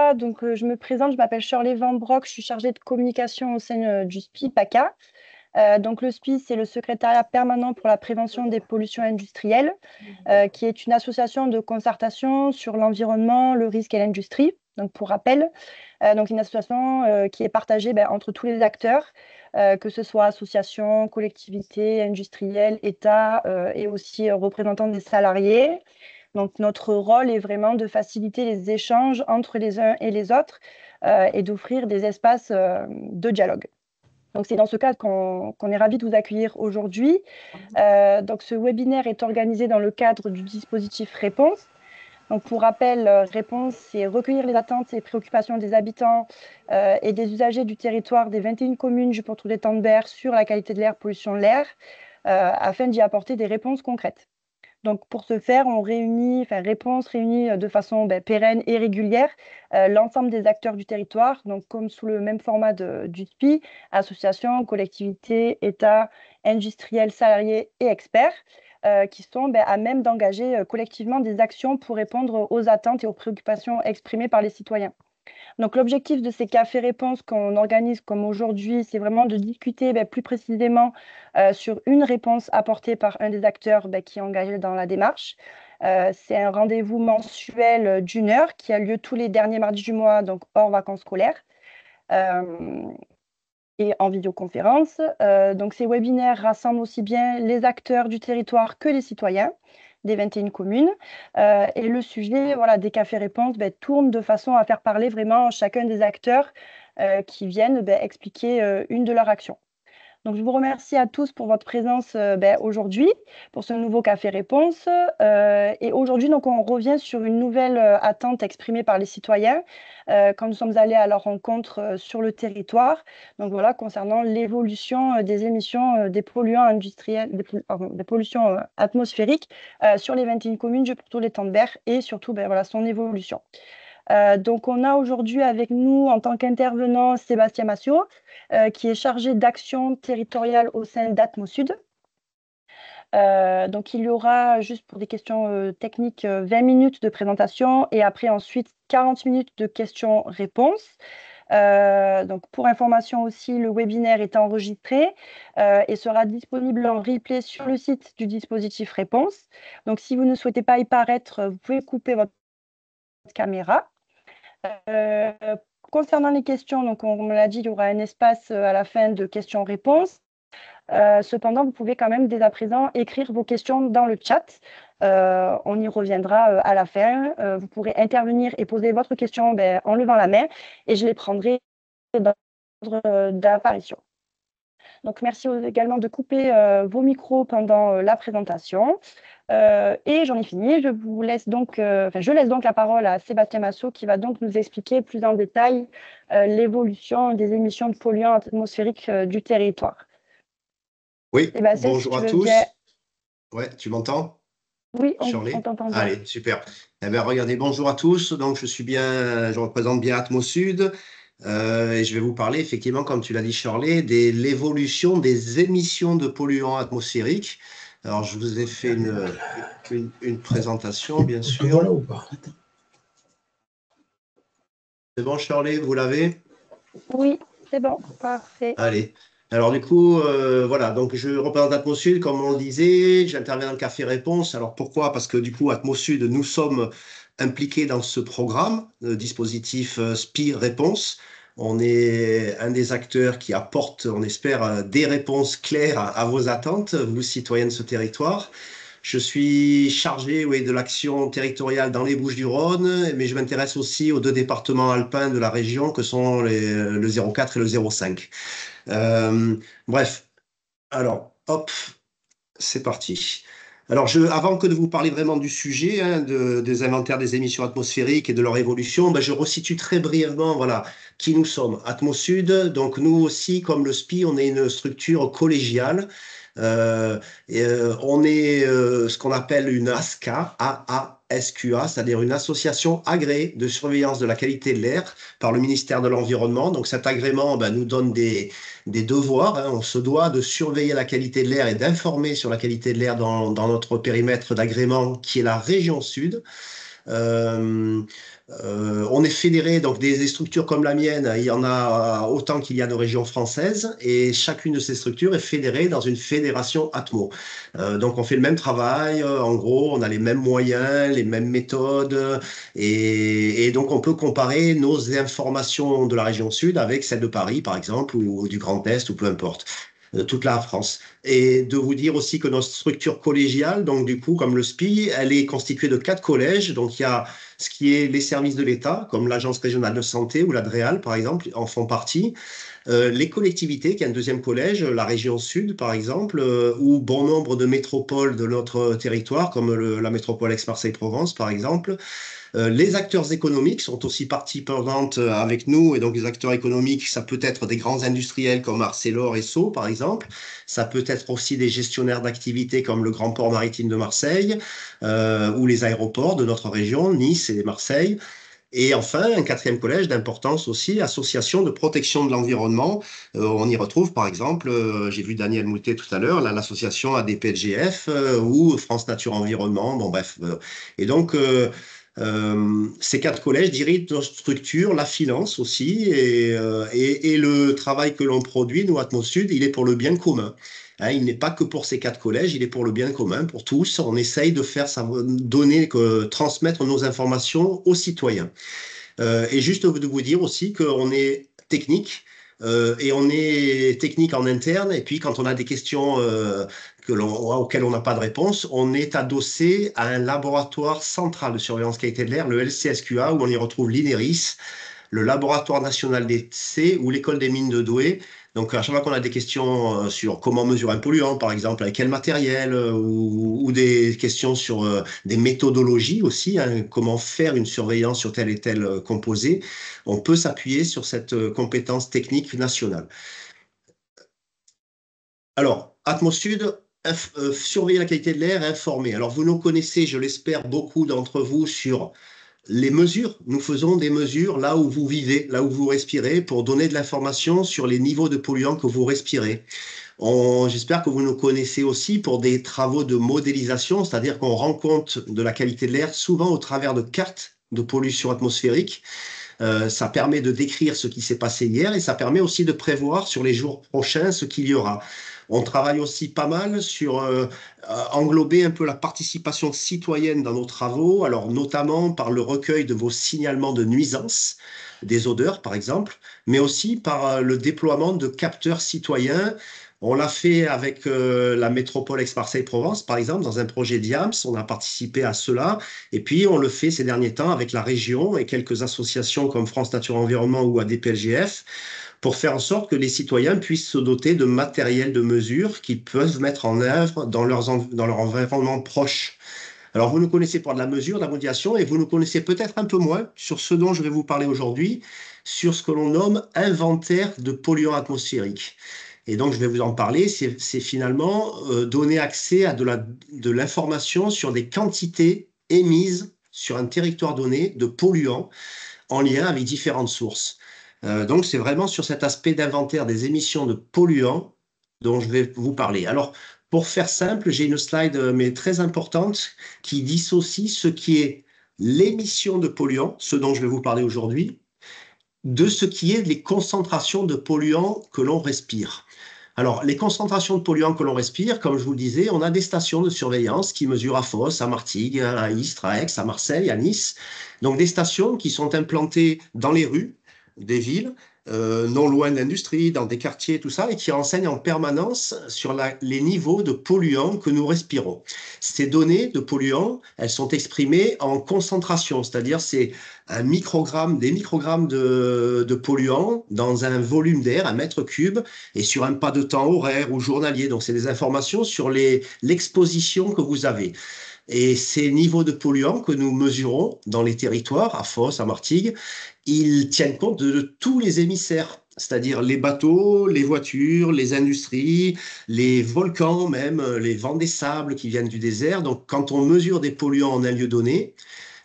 déjà, donc, je me présente, je m'appelle Shirley Van Broek, je suis chargée de communication au sein du SPI PACA. Donc, le SPI, c'est le secrétariat permanent pour la prévention des pollutions industrielles, qui est une association de concertation sur l'environnement, le risque et l'industrie. Donc, pour rappel, donc une association qui est partagée entre tous les acteurs, que ce soit associations, collectivités, industriels, États et aussi représentants des salariés. Donc, notre rôle est vraiment de faciliter les échanges entre les uns et les autres et d'offrir des espaces de dialogue. Donc, c'est dans ce cadre qu'on est ravis de vous accueillir aujourd'hui. Donc, ce webinaire est organisé dans le cadre du dispositif Réponse. Donc, pour rappel, Réponse, c'est recueillir les attentes et préoccupations des habitants et des usagers du territoire des 21 communes du Poitou-Letendert sur la qualité de l'air, pollution de l'air, afin d'y apporter des réponses concrètes. Donc, pour ce faire, Réponse réunit de façon pérenne et régulière l'ensemble des acteurs du territoire, donc comme sous le même format du SPI, associations, collectivités, États, industriels, salariés et experts, qui sont à même d'engager collectivement des actions pour répondre aux attentes et aux préoccupations exprimées par les citoyens. Donc, l'objectif de ces cafés-réponses qu'on organise comme aujourd'hui, c'est vraiment de discuter plus précisément sur une réponse apportée par un des acteurs qui est engagé dans la démarche. C'est un rendez-vous mensuel d'une heure qui a lieu tous les derniers mardis du mois, donc hors vacances scolaires, et en vidéoconférence. Donc, ces webinaires rassemblent aussi bien les acteurs du territoire que les citoyens des 21 communes. Et le sujet des cafés-réponses tourne de façon à faire parler vraiment chacun des acteurs qui viennent expliquer une de leurs actions. Donc, je vous remercie à tous pour votre présence aujourd'hui, pour ce nouveau café-réponse. Et aujourd'hui, donc, on revient sur une nouvelle attente exprimée par les citoyens quand nous sommes allés à leur rencontre sur le territoire. Donc, voilà, concernant l'évolution des émissions des polluants industriels, des pollutions atmosphériques sur les 21 communes du Poitou-Letendert et surtout son évolution. Donc, on a aujourd'hui avec nous, en tant qu'intervenant, Sébastien Massiot, qui est chargé d'action territoriale au sein d'Atmosud. Donc, il y aura, juste pour des questions techniques, 20 minutes de présentation et après, ensuite, 40 minutes de questions-réponses. Donc, pour information aussi, le webinaire est enregistré et sera disponible en replay sur le site du dispositif Réponse. Donc, si vous ne souhaitez pas y paraître, vous pouvez couper votre caméra. Concernant les questions, donc on me l'a dit, il y aura un espace à la fin de questions-réponses. Cependant, vous pouvez quand même dès à présent écrire vos questions dans le chat. On y reviendra à la fin. Vous pourrez intervenir et poser votre question en levant la main et je les prendrai dans l'ordre d'apparition. Donc, merci également de couper vos micros pendant la présentation. Et j'en ai fini. Je laisse donc la parole à Sébastien Massiot qui va donc nous expliquer plus en détail l'évolution des émissions de polluants atmosphériques du territoire. Oui, Sébastien, bonjour à tous. Ouais, tu m'entends, Oui, on Shirley? t'entend bien. Allez, super. Eh bien, regardez, bonjour à tous. Donc, je représente bien Atmosud et je vais vous parler effectivement, comme tu l'as dit, Shirley, de l'évolution des émissions de polluants atmosphériques. Alors, je vous ai fait une présentation, bien sûr. Voilà ou pas? C'est bon, Shirley, vous l'avez? Oui, c'est bon, parfait. Allez. Alors du coup, voilà, donc je représente Atmosud, comme on le disait, j'interviens dans le Café Réponse. Alors pourquoi? Parce que du coup, Atmosud, nous sommes impliqués dans ce programme, le dispositif SPI Réponse. On est un des acteurs qui apporte, on espère, des réponses claires à vos attentes, vous, citoyens de ce territoire. Je suis chargé, oui, de l'action territoriale dans les Bouches-du-Rhône, mais je m'intéresse aussi aux deux départements alpins de la région que sont le 04 et le 05. Bref, alors, hop, c'est parti. Alors, avant que de vous parler vraiment du sujet, hein, des inventaires des émissions atmosphériques et de leur évolution, je resitue très brièvement, voilà, qui nous sommes. Atmosud, donc nous aussi, comme le SPI, on est une structure collégiale. On est ce qu'on appelle une ASQA, AASQA, c'est-à-dire une association agréée de surveillance de la qualité de l'air par le ministère de l'Environnement. Donc cet agrément nous donne des devoirs. Hein. On se doit de surveiller la qualité de l'air et d'informer sur la qualité de l'air dans notre périmètre d'agrément qui est la région Sud. On est fédéré, donc des structures comme la mienne, il y en a autant qu'il y a de régions françaises, et chacune de ces structures est fédérée dans une fédération Atmo. Donc on fait le même travail, en gros, on a les mêmes moyens, les mêmes méthodes, et donc on peut comparer nos informations de la région Sud avec celles de Paris, par exemple, ou du Grand Est, ou peu importe, toute la France. Et de vous dire aussi que notre structure collégiale, donc du coup, comme le SPI, elle est constituée de 4 collèges. Donc il y a ce qui est les services de l'État, comme l'Agence régionale de santé ou la DREAL, par exemple, en font partie. Les collectivités, qui est un deuxième collège, la région Sud, par exemple, ou bon nombre de métropoles de notre territoire, comme la métropole Aix-Marseille-Provence, par exemple. Les acteurs économiques sont aussi partie prenante avec nous, et donc les acteurs économiques, ça peut être des grands industriels comme Arcelor et Sceaux, par exemple. Ça peut être aussi des gestionnaires d'activités comme le Grand Port Maritime de Marseille ou les aéroports de notre région, Nice et Marseille. Et enfin, un quatrième collège d'importance aussi, association de protection de l'environnement. On y retrouve, par exemple, j'ai vu Daniel Moutet tout à l'heure, l'association ADPLGF ou France Nature Environnement. Bon, bref. Et donc, ces 4 collèges dirigent notre structure, la finance aussi, et le travail que l'on produit, nous, Atmos Sud, il est pour le bien commun. Hein, il n'est pas que pour ces 4 collèges, il est pour le bien commun, pour tous. On essaye de faire transmettre nos informations aux citoyens. Et juste de vous dire aussi qu'on est technique, et on est technique en interne, et puis quand on a des questions auxquelles on n'a pas de réponse, on est adossé à un laboratoire central de surveillance qualité de l'air, le LCSQA, où on y retrouve l'INERIS, le laboratoire national d'essai ou l'école des mines de Douai. Donc, à chaque fois qu'on a des questions sur comment mesurer un polluant, par exemple, avec quel matériel, ou des questions sur des méthodologies aussi, hein, comment faire une surveillance sur tel et tel composé, on peut s'appuyer sur cette compétence technique nationale. Alors, Atmos Sud, surveiller la qualité de l'air, informer. Alors, vous nous connaissez, je l'espère, beaucoup d'entre vous sur les mesures. Nous faisons des mesures là où vous vivez, là où vous respirez, pour donner de l'information sur les niveaux de polluants que vous respirez. J'espère que vous nous connaissez aussi pour des travaux de modélisation, c'est-à-dire qu'on rend compte de la qualité de l'air souvent au travers de cartes de pollution atmosphérique. Ça permet de décrire ce qui s'est passé hier, et ça permet aussi de prévoir sur les jours prochains ce qu'il y aura. On travaille aussi pas mal sur englober un peu la participation citoyenne dans nos travaux, alors notamment par le recueil de vos signalements de nuisances, des odeurs par exemple, mais aussi par le déploiement de capteurs citoyens. On l'a fait avec la métropole Aix-Marseille-Provence, par exemple, dans un projet DIAMS. On a participé à cela. Et puis, on le fait ces derniers temps avec la région et quelques associations comme France Nature Environnement ou ADPLGF, pour faire en sorte que les citoyens puissent se doter de matériel de mesure qu'ils peuvent mettre en œuvre dans leur environnement proche. Alors, vous nous connaissez pour de la mesure, de la modélisation, et vous nous connaissez peut-être un peu moins sur ce dont je vais vous parler aujourd'hui, sur ce que l'on nomme inventaire de polluants atmosphériques. Et donc, je vais vous en parler. C'est finalement donner accès à de l'information sur des quantités émises sur un territoire donné de polluants en lien avec différentes sources. Donc, c'est vraiment sur cet aspect d'inventaire des émissions de polluants dont je vais vous parler. Alors, pour faire simple, j'ai une slide mais très importante qui dissocie ce qui est l'émission de polluants, ce dont je vais vous parler aujourd'hui, de ce qui est les concentrations de polluants que l'on respire. Alors, les concentrations de polluants que l'on respire, comme je vous le disais, on a des stations de surveillance qui mesurent à Fos, à Martigues, à Istres, à Aix, à Marseille, à Nice. Donc, des stations qui sont implantées dans les rues des villes, non loin de l'industrie, dans des quartiers, tout ça, et qui renseignent en permanence sur les niveaux de polluants que nous respirons. Ces données de polluants, elles sont exprimées en concentration, c'est-à-dire c'est des microgrammes de polluants dans un volume d'air, un mètre cube, et sur un pas de temps horaire ou journalier. Donc, c'est des informations sur l'exposition que vous avez. Et ces niveaux de polluants que nous mesurons dans les territoires, à Fos, à Martigues, ils tiennent compte de tous les émissaires, c'est-à-dire les bateaux, les voitures, les industries, les volcans même, les vents des sables qui viennent du désert. Donc, quand on mesure des polluants en un lieu donné,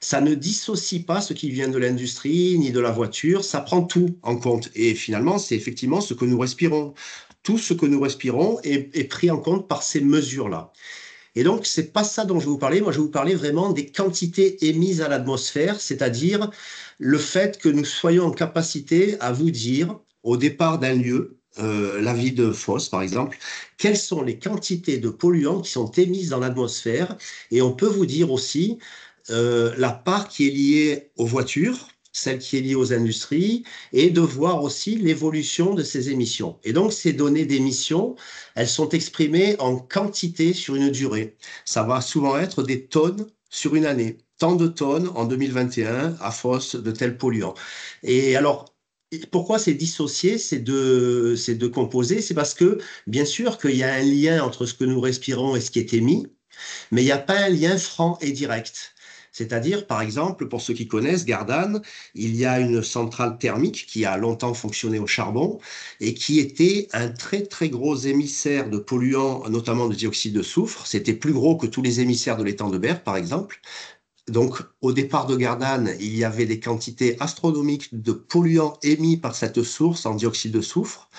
ça ne dissocie pas ce qui vient de l'industrie ni de la voiture, ça prend tout en compte. Et finalement, c'est effectivement ce que nous respirons. Tout ce que nous respirons est pris en compte par ces mesures-là. Et donc, c'est pas ça dont je vais vous parler. Moi, je vais vous parler vraiment des quantités émises à l'atmosphère, c'est-à-dire le fait que nous soyons en capacité à vous dire, au départ d'un lieu, la ville de Fos, par exemple, quelles sont les quantités de polluants qui sont émises dans l'atmosphère. Et on peut vous dire aussi la part qui est liée aux voitures, celle qui est liée aux industries, et de voir aussi l'évolution de ces émissions. Et donc, ces données d'émissions, elles sont exprimées en quantité sur une durée. Ça va souvent être des tonnes sur une année. Tant de tonnes en 2021 à Fos de tels polluants. Et alors, pourquoi c'est dissocié, ces deux composés? C'est parce que, bien sûr, qu'il y a un lien entre ce que nous respirons et ce qui est émis, mais il n'y a pas un lien franc et direct. C'est-à-dire, par exemple, pour ceux qui connaissent Gardanne, il y a une centrale thermique qui a longtemps fonctionné au charbon et qui était un très très gros émissaire de polluants, notamment de dioxyde de soufre. C'était plus gros que tous les émissaires de l'étang de Berre, par exemple. Donc, au départ de Gardanne, il y avait des quantités astronomiques de polluants émis par cette source en dioxyde de soufre.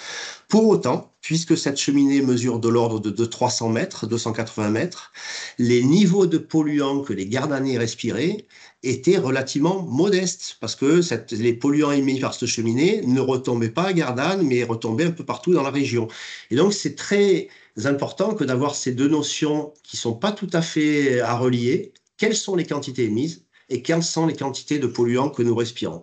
Pour autant, puisque cette cheminée mesure de l'ordre de 300 mètres, 280 mètres, les niveaux de polluants que les Gardanais respiraient étaient relativement modestes, parce que les polluants émis par cette cheminée ne retombaient pas à Gardanne, mais retombaient un peu partout dans la région. Et donc, c'est très important que d'avoir ces deux notions qui ne sont pas tout à fait à relier. Quelles sont les quantités émises et quelles sont les quantités de polluants que nous respirons?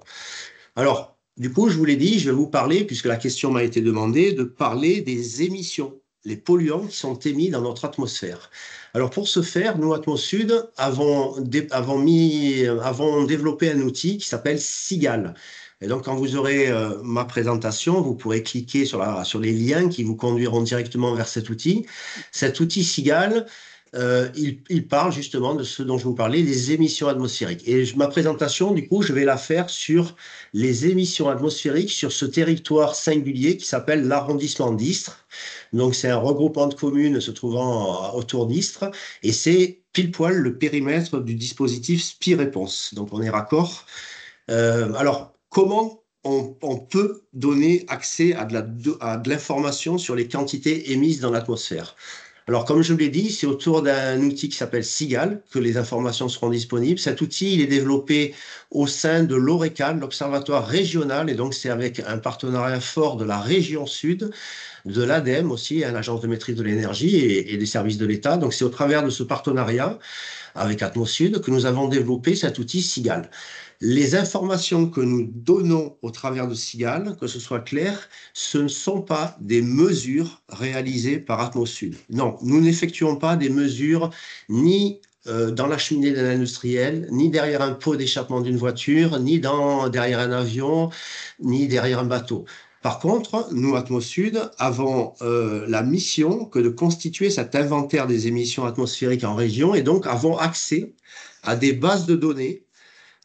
Alors, du coup, je vous l'ai dit, je vais vous parler, puisque la question m'a été demandée, de parler des émissions, les polluants qui sont émis dans notre atmosphère. Alors, pour ce faire, nous, Atmosud, avons développé un outil qui s'appelle SIGAL. Et donc, quand vous aurez ma présentation, vous pourrez cliquer sur les liens qui vous conduiront directement vers cet outil. Cet outil SIGAL, il parle justement de ce dont je vous parlais, les émissions atmosphériques. Et ma présentation, du coup, je vais la faire sur les émissions atmosphériques sur ce territoire singulier qui s'appelle l'arrondissement d'Istres. Donc, c'est un regroupement de communes se trouvant autour d'Istres et c'est pile poil le périmètre du dispositif SPI Réponse. Donc, on est raccord. Alors, comment on peut donner accès à de l'information sur les quantités émises dans l'atmosphère? Alors, comme je vous l'ai dit, c'est autour d'un outil qui s'appelle SIGAL que les informations seront disponibles. Cet outil, il est développé au sein de l'ORECAN, l'Observatoire régional, et donc c'est avec un partenariat fort de la région sud, de l'ADEME aussi, hein, l'Agence de maîtrise de l'énergie et des services de l'État. Donc, c'est au travers de ce partenariat avec Atmosud que nous avons développé cet outil SIGAL. Les informations que nous donnons au travers de SIGAL, que ce soit clair, ce ne sont pas des mesures réalisées par Atmosud. Non, nous n'effectuons pas des mesures ni dans la cheminée d'un industriel, ni derrière un pot d'échappement d'une voiture, ni derrière un avion, ni derrière un bateau. Par contre, nous, Atmosud, avons la mission que de constituer cet inventaire des émissions atmosphériques en région et donc avons accès à des bases de données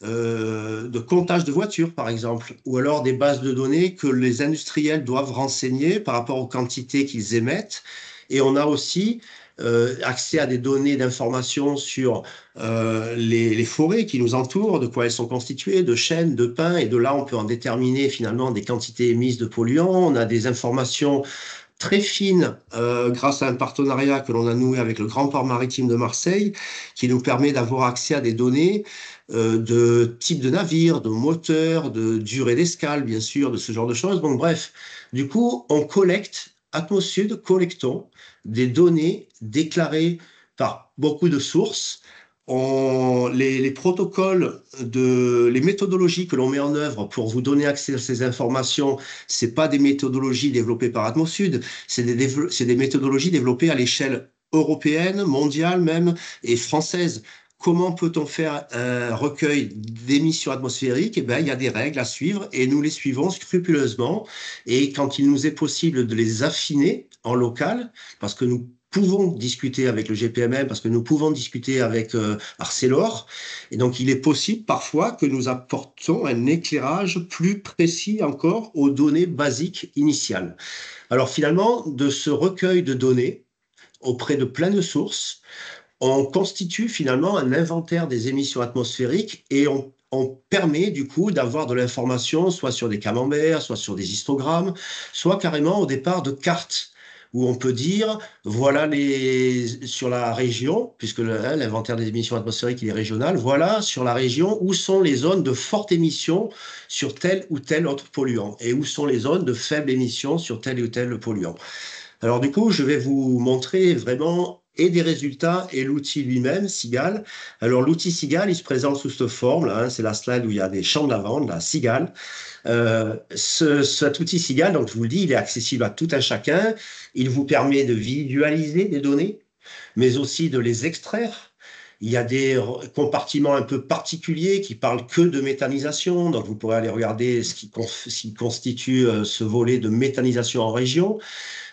de comptage de voitures, par exemple, ou alors des bases de données que les industriels doivent renseigner par rapport aux quantités qu'ils émettent. Et on a aussi accès à des données d'information sur les forêts qui nous entourent, de quoi elles sont constituées, de chênes, de pins, et de là, on peut en déterminer finalement des quantités émises de polluants. On a des informations très fines grâce à un partenariat que l'on a noué avec le Grand Port Maritime de Marseille, qui nous permet d'avoir accès à des données de type de navire, de moteur, de durée d'escale, bien sûr, de ce genre de choses. Donc, bref, du coup, on collecte, Atmosud, collectons des données déclarées par beaucoup de sources. Les protocoles, les méthodologies que l'on met en œuvre pour vous donner accès à ces informations, c'est pas des méthodologies développées par Atmosud, c'est des méthodologies développées à l'échelle européenne, mondiale même, et française. Comment peut-on faire un recueil d'émissions atmosphériques? Eh bien, il y a des règles à suivre et nous les suivons scrupuleusement. Et quand il nous est possible de les affiner en local, parce que nous pouvons discuter avec le GPMM, parce que nous pouvons discuter avec Arcelor, et donc il est possible parfois que nous apportons un éclairage plus précis encore aux données basiques initiales. Alors finalement, de ce recueil de données auprès de plein de sources, on constitue finalement un inventaire des émissions atmosphériques et on permet du coup d'avoir de l'information soit sur des camemberts, soit sur des histogrammes, soit carrément au départ de cartes où on peut dire, voilà sur la région, puisque l'inventaire des émissions atmosphériques il est régional, voilà sur la région où sont les zones de forte émission sur tel ou tel autre polluant et où sont les zones de faible émission sur tel ou tel polluant. Alors du coup, je vais vous montrer vraiment et des résultats et l'outil lui-même, Cigale. Alors l'outil Cigale, il se présente sous cette forme, là, hein, c'est la slide où il y a des champs de lavande, la Cigale. Cet outil Cigale, donc je vous le dis, il est accessible à tout un chacun. Il vous permet de visualiser des données, mais aussi de les extraire. Il y a des compartiments un peu particuliers qui parlent que de méthanisation. Donc, vous pourrez aller regarder ce qui constitue ce volet de méthanisation en région.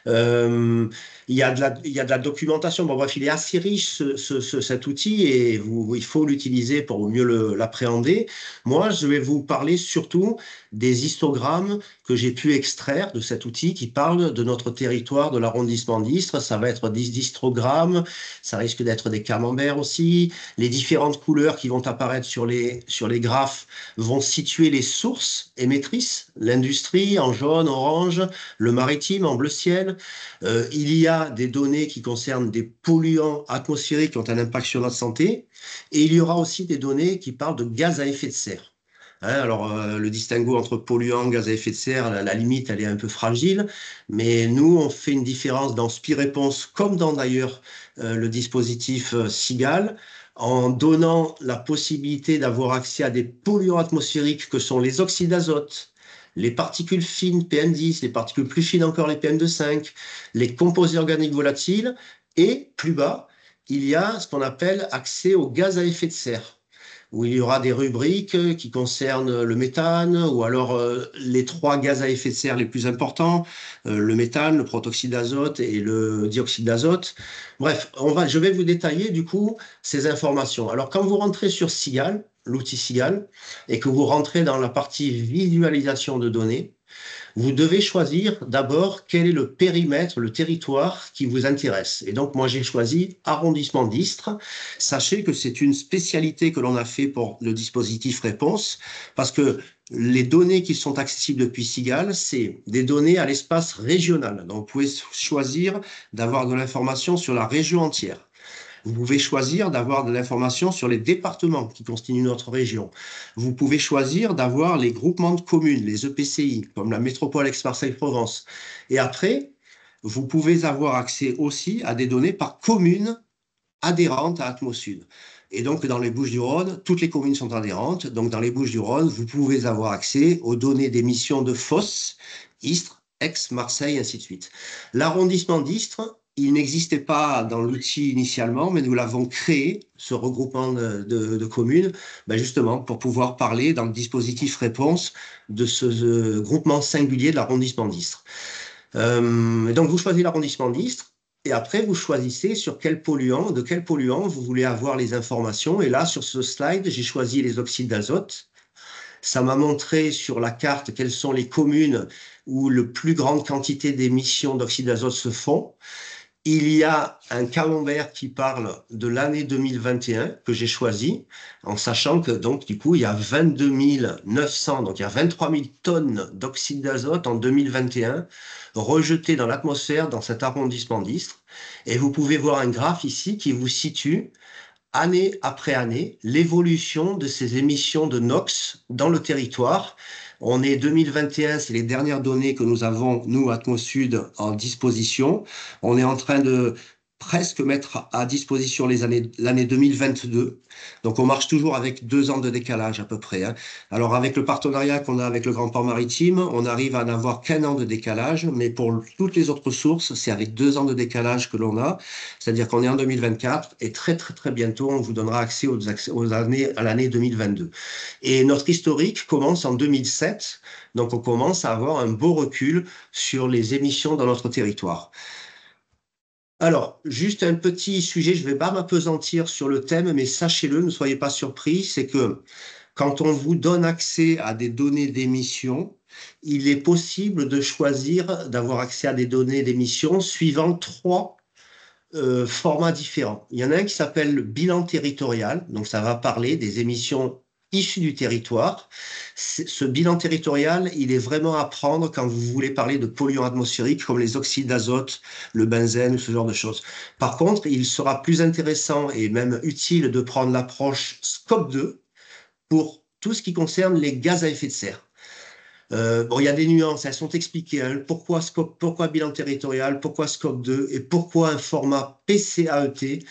Il y a de la documentation. Bon, bref, il est assez riche cet outil et il faut l'utiliser pour mieux l'appréhender. Moi, je vais vous parler surtout des histogrammes que j'ai pu extraire de cet outil qui parlent de notre territoire, de l'arrondissement d'Istres. Ça va être des histogrammes, ça risque d'être des camemberts aussi. Les différentes couleurs qui vont apparaître sur les graphes vont situer les sources émettrices, l'industrie en jaune, orange, le maritime en bleu ciel. Il y a des données qui concernent des polluants atmosphériques qui ont un impact sur notre santé, et il y aura aussi des données qui parlent de gaz à effet de serre. Hein, alors, le distinguo entre polluants, gaz à effet de serre, la limite, elle est un peu fragile, mais nous, on fait une différence dans SPI-Réponse, comme dans d'ailleurs le dispositif Cigale, en donnant la possibilité d'avoir accès à des polluants atmosphériques que sont les oxydes d'azote, les particules fines PM10, les particules plus fines encore les PM2,5, les composés organiques volatiles, et plus bas, il y a ce qu'on appelle accès aux gaz à effet de serre, où il y aura des rubriques qui concernent le méthane, ou alors les 3 gaz à effet de serre les plus importants, le méthane, le protoxyde d'azote et le dioxyde d'azote. Bref, je vais vous détailler du coup ces informations. Alors quand vous rentrez sur Cigale, l'outil Cigale, et que vous rentrez dans la partie visualisation de données, vous devez choisir d'abord quel est le périmètre, le territoire qui vous intéresse. Et donc, moi, j'ai choisi arrondissement d'Istres. Sachez que c'est une spécialité que l'on a fait pour le dispositif Réponse, parce que les données qui sont accessibles depuis Cigale, c'est des données à l'espace régional. Donc, vous pouvez choisir d'avoir de l'information sur la région entière. Vous pouvez choisir d'avoir de l'information sur les départements qui constituent notre région. Vous pouvez choisir d'avoir les groupements de communes, les EPCI, comme la métropole Aix-Marseille-Provence. Et après, vous pouvez avoir accès aussi à des données par commune adhérente à Atmosud. Et donc, dans les Bouches-du-Rhône, toutes les communes sont adhérentes. Donc, dans les Bouches-du-Rhône, vous pouvez avoir accès aux données d'émissions de Fos, Istres, Aix, Marseille, ainsi de suite. L'arrondissement d'Istres, il n'existait pas dans l'outil initialement, mais nous l'avons créé, ce regroupement de communes, justement pour pouvoir parler dans le dispositif réponse de ce groupement singulier de l'arrondissement d'Istres. Donc, vous choisissez l'arrondissement d'Istres, et après, vous choisissez de quel polluant vous voulez avoir les informations. Et là, sur ce slide, j'ai choisi les oxydes d'azote. Ça m'a montré sur la carte quelles sont les communes où la plus grande quantité d'émissions d'oxyde d'azote se font. Il y a un camembert qui parle de l'année 2021 que j'ai choisi, en sachant que donc du coup il y a 22 900, donc il y a 23 000 tonnes d'oxyde d'azote en 2021 rejetées dans l'atmosphère dans cet arrondissement d'Istres. Et vous pouvez voir un graphe ici qui vous situe année après année l'évolution de ces émissions de NOx dans le territoire. On est 2021, c'est les dernières données que nous avons, nous, Atmosud, en disposition. On est en train de presque mettre à disposition l'année 2022. Donc, on marche toujours avec 2 ans de décalage à peu près. Hein. Alors, avec le partenariat qu'on a avec le Grand Port Maritime, on arrive à n'avoir qu'1 an de décalage, mais pour toutes les autres sources, c'est avec 2 ans de décalage que l'on a. C'est-à-dire qu'on est en 2024 et très, très, très bientôt, on vous donnera accès à l'année 2022. Et notre historique commence en 2007. Donc, on commence à avoir un beau recul sur les émissions dans notre territoire. Alors, juste un petit sujet, je ne vais pas m'appesantir sur le thème, mais sachez-le, ne soyez pas surpris, c'est que quand on vous donne accès à des données d'émission, il est possible de choisir d'avoir accès à des données d'émission suivant 3 formats différents. Il y en a un qui s'appelle le bilan territorial, donc ça va parler des émissions issues du territoire. Ce bilan territorial, il est vraiment à prendre quand vous voulez parler de polluants atmosphériques comme les oxydes d'azote, le benzène ou ce genre de choses. Par contre, il sera plus intéressant et même utile de prendre l'approche Scope 2 pour tout ce qui concerne les gaz à effet de serre. Bon, il y a des nuances, elles sont expliquées. Hein. Pourquoi bilan territorial, pourquoi Scope 2 et pourquoi un format PCAET.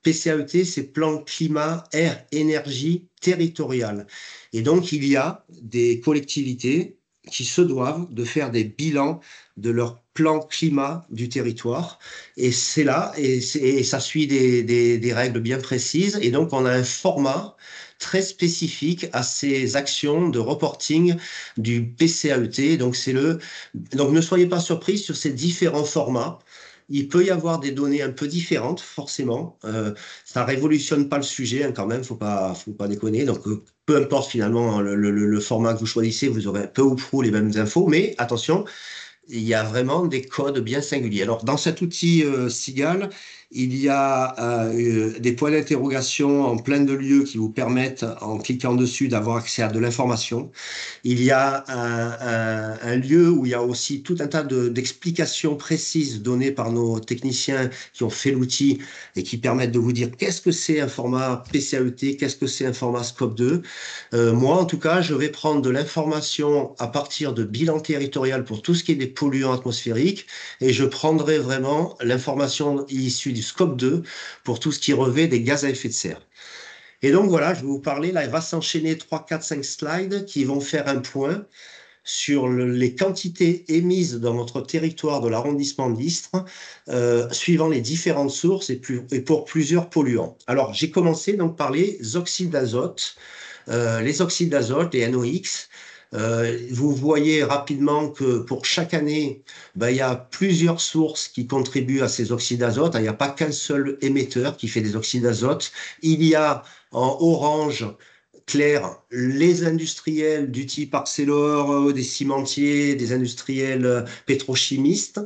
PCAET, c'est plan climat, air, énergie territorial. Et donc, il y a des collectivités qui se doivent de faire des bilans de leur plan climat du territoire. Et c'est là, et ça suit des règles bien précises. Et donc, on a un format très spécifique à ces actions de reporting du PCAET. Donc ne soyez pas surpris sur ces différents formats. Il peut y avoir des données un peu différentes, forcément. Ça révolutionne pas le sujet, hein, quand même, faut pas déconner. Donc, peu importe finalement hein, le format que vous choisissez, vous aurez peu ou prou les mêmes infos. Mais attention, il y a vraiment des codes bien singuliers. Alors, dans cet outil Sigal, il y a des points d'interrogation en plein de lieux qui vous permettent, en cliquant dessus, d'avoir accès à de l'information. Il y a un lieu où il y a aussi tout un tas d'explications précises données par nos techniciens qui ont fait l'outil et qui permettent de vous dire qu'est-ce que c'est un format PCAET, qu'est-ce que c'est un format Scope 2. Moi, en tout cas, je vais prendre de l'information à partir de bilan territorial pour tout ce qui est des polluants atmosphériques et je prendrai vraiment l'information issue du Scope 2 pour tout ce qui revêt des gaz à effet de serre. Et donc voilà, je vais vous parler, là, il va s'enchaîner 3, 4, 5 slides qui vont faire un point sur les quantités émises dans notre territoire de l'arrondissement d'Istres, suivant les différentes sources et pour plusieurs polluants. Alors, j'ai commencé donc par les oxydes d'azote. Les oxydes d'azote, les NOx, vous voyez rapidement que pour chaque année, il y a plusieurs sources qui contribuent à ces oxydes d'azote. Il n'y a pas qu'un seul émetteur qui fait des oxydes d'azote. Il y a en orange clair les industriels du type Arcelor, des cimentiers, des industriels pétrochimistes.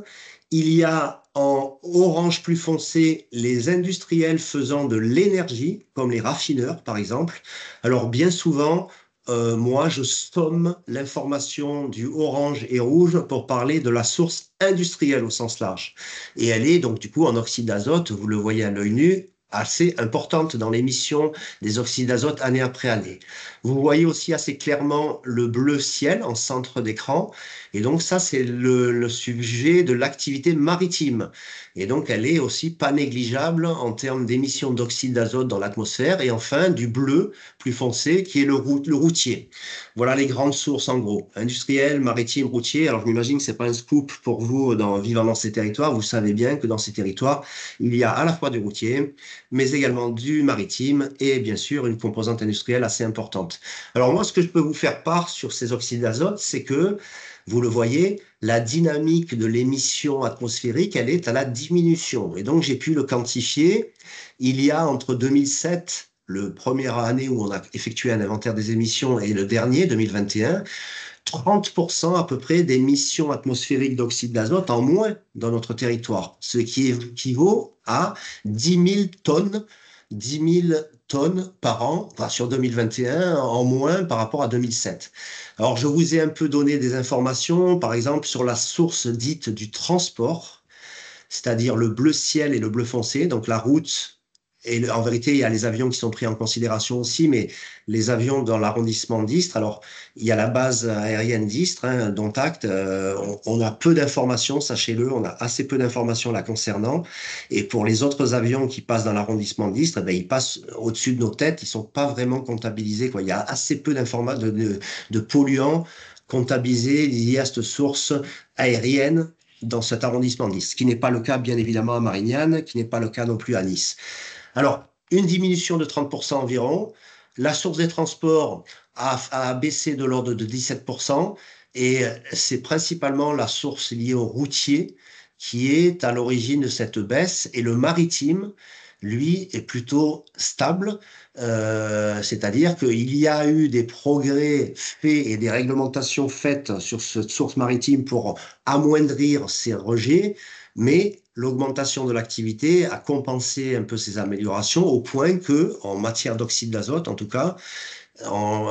Il y a en orange plus foncé les industriels faisant de l'énergie, comme les raffineurs par exemple. Alors bien souvent, moi je somme l'information du orange et rouge pour parler de la source industrielle au sens large. Et elle est donc du coup en oxyde d'azote, vous le voyez à l'œil nu, assez importante dans l'émission des oxydes d'azote année après année. Vous voyez aussi assez clairement le bleu ciel en centre d'écran. Et donc ça, c'est le sujet de l'activité maritime. Et donc elle est aussi pas négligeable en termes d'émissions d'oxyde d'azote dans l'atmosphère. Et enfin, du bleu plus foncé qui est le routier. Voilà les grandes sources en gros. Industriel, maritime, routier. Alors je m'imagine que c'est pas un scoop pour vous vivant dans ces territoires. Vous savez bien que dans ces territoires, il y a à la fois du routier, mais également du maritime et bien sûr une composante industrielle assez importante. Alors moi, ce que je peux vous faire part sur ces oxydes d'azote, c'est que, vous le voyez, la dynamique de l'émission atmosphérique, elle est à la diminution. Et donc, j'ai pu le quantifier. Il y a entre 2007, le première année où on a effectué un inventaire des émissions, et le dernier, 2021, 30% à peu près d'émissions atmosphériques d'oxyde d'azote en moins dans notre territoire, ce qui équivaut à 10 000 tonnes par an, enfin, sur 2021, en moins par rapport à 2007. Alors, je vous ai un peu donné des informations, par exemple, sur la source dite du transport, c'est-à-dire le bleu ciel et le bleu foncé, donc la route. Et en vérité, il y a les avions qui sont pris en considération aussi, mais les avions dans l'arrondissement d'Istres, alors il y a la base aérienne d'Istres, hein, dont acte, on a peu d'informations, sachez-le, on a assez peu d'informations là concernant. Et pour les autres avions qui passent dans l'arrondissement d'Istres, ils passent au-dessus de nos têtes, ils sont pas vraiment comptabilisés, quoi. Il y a assez peu d'informations de polluants comptabilisés liés à cette source aérienne dans cet arrondissement d'Istres, ce qui n'est pas le cas bien évidemment à Marignane, qui n'est pas le cas non plus à Nice. Alors, une diminution de 30% environ. La source des transports a baissé de l'ordre de 17% et c'est principalement la source liée au routier qui est à l'origine de cette baisse et le maritime, lui, est plutôt stable, c'est-à-dire qu'il y a eu des progrès faits et des réglementations faites sur cette source maritime pour amoindrir ces rejets, mais l'augmentation de l'activité a compensé un peu ces améliorations au point que, en matière d'oxyde d'azote en tout cas,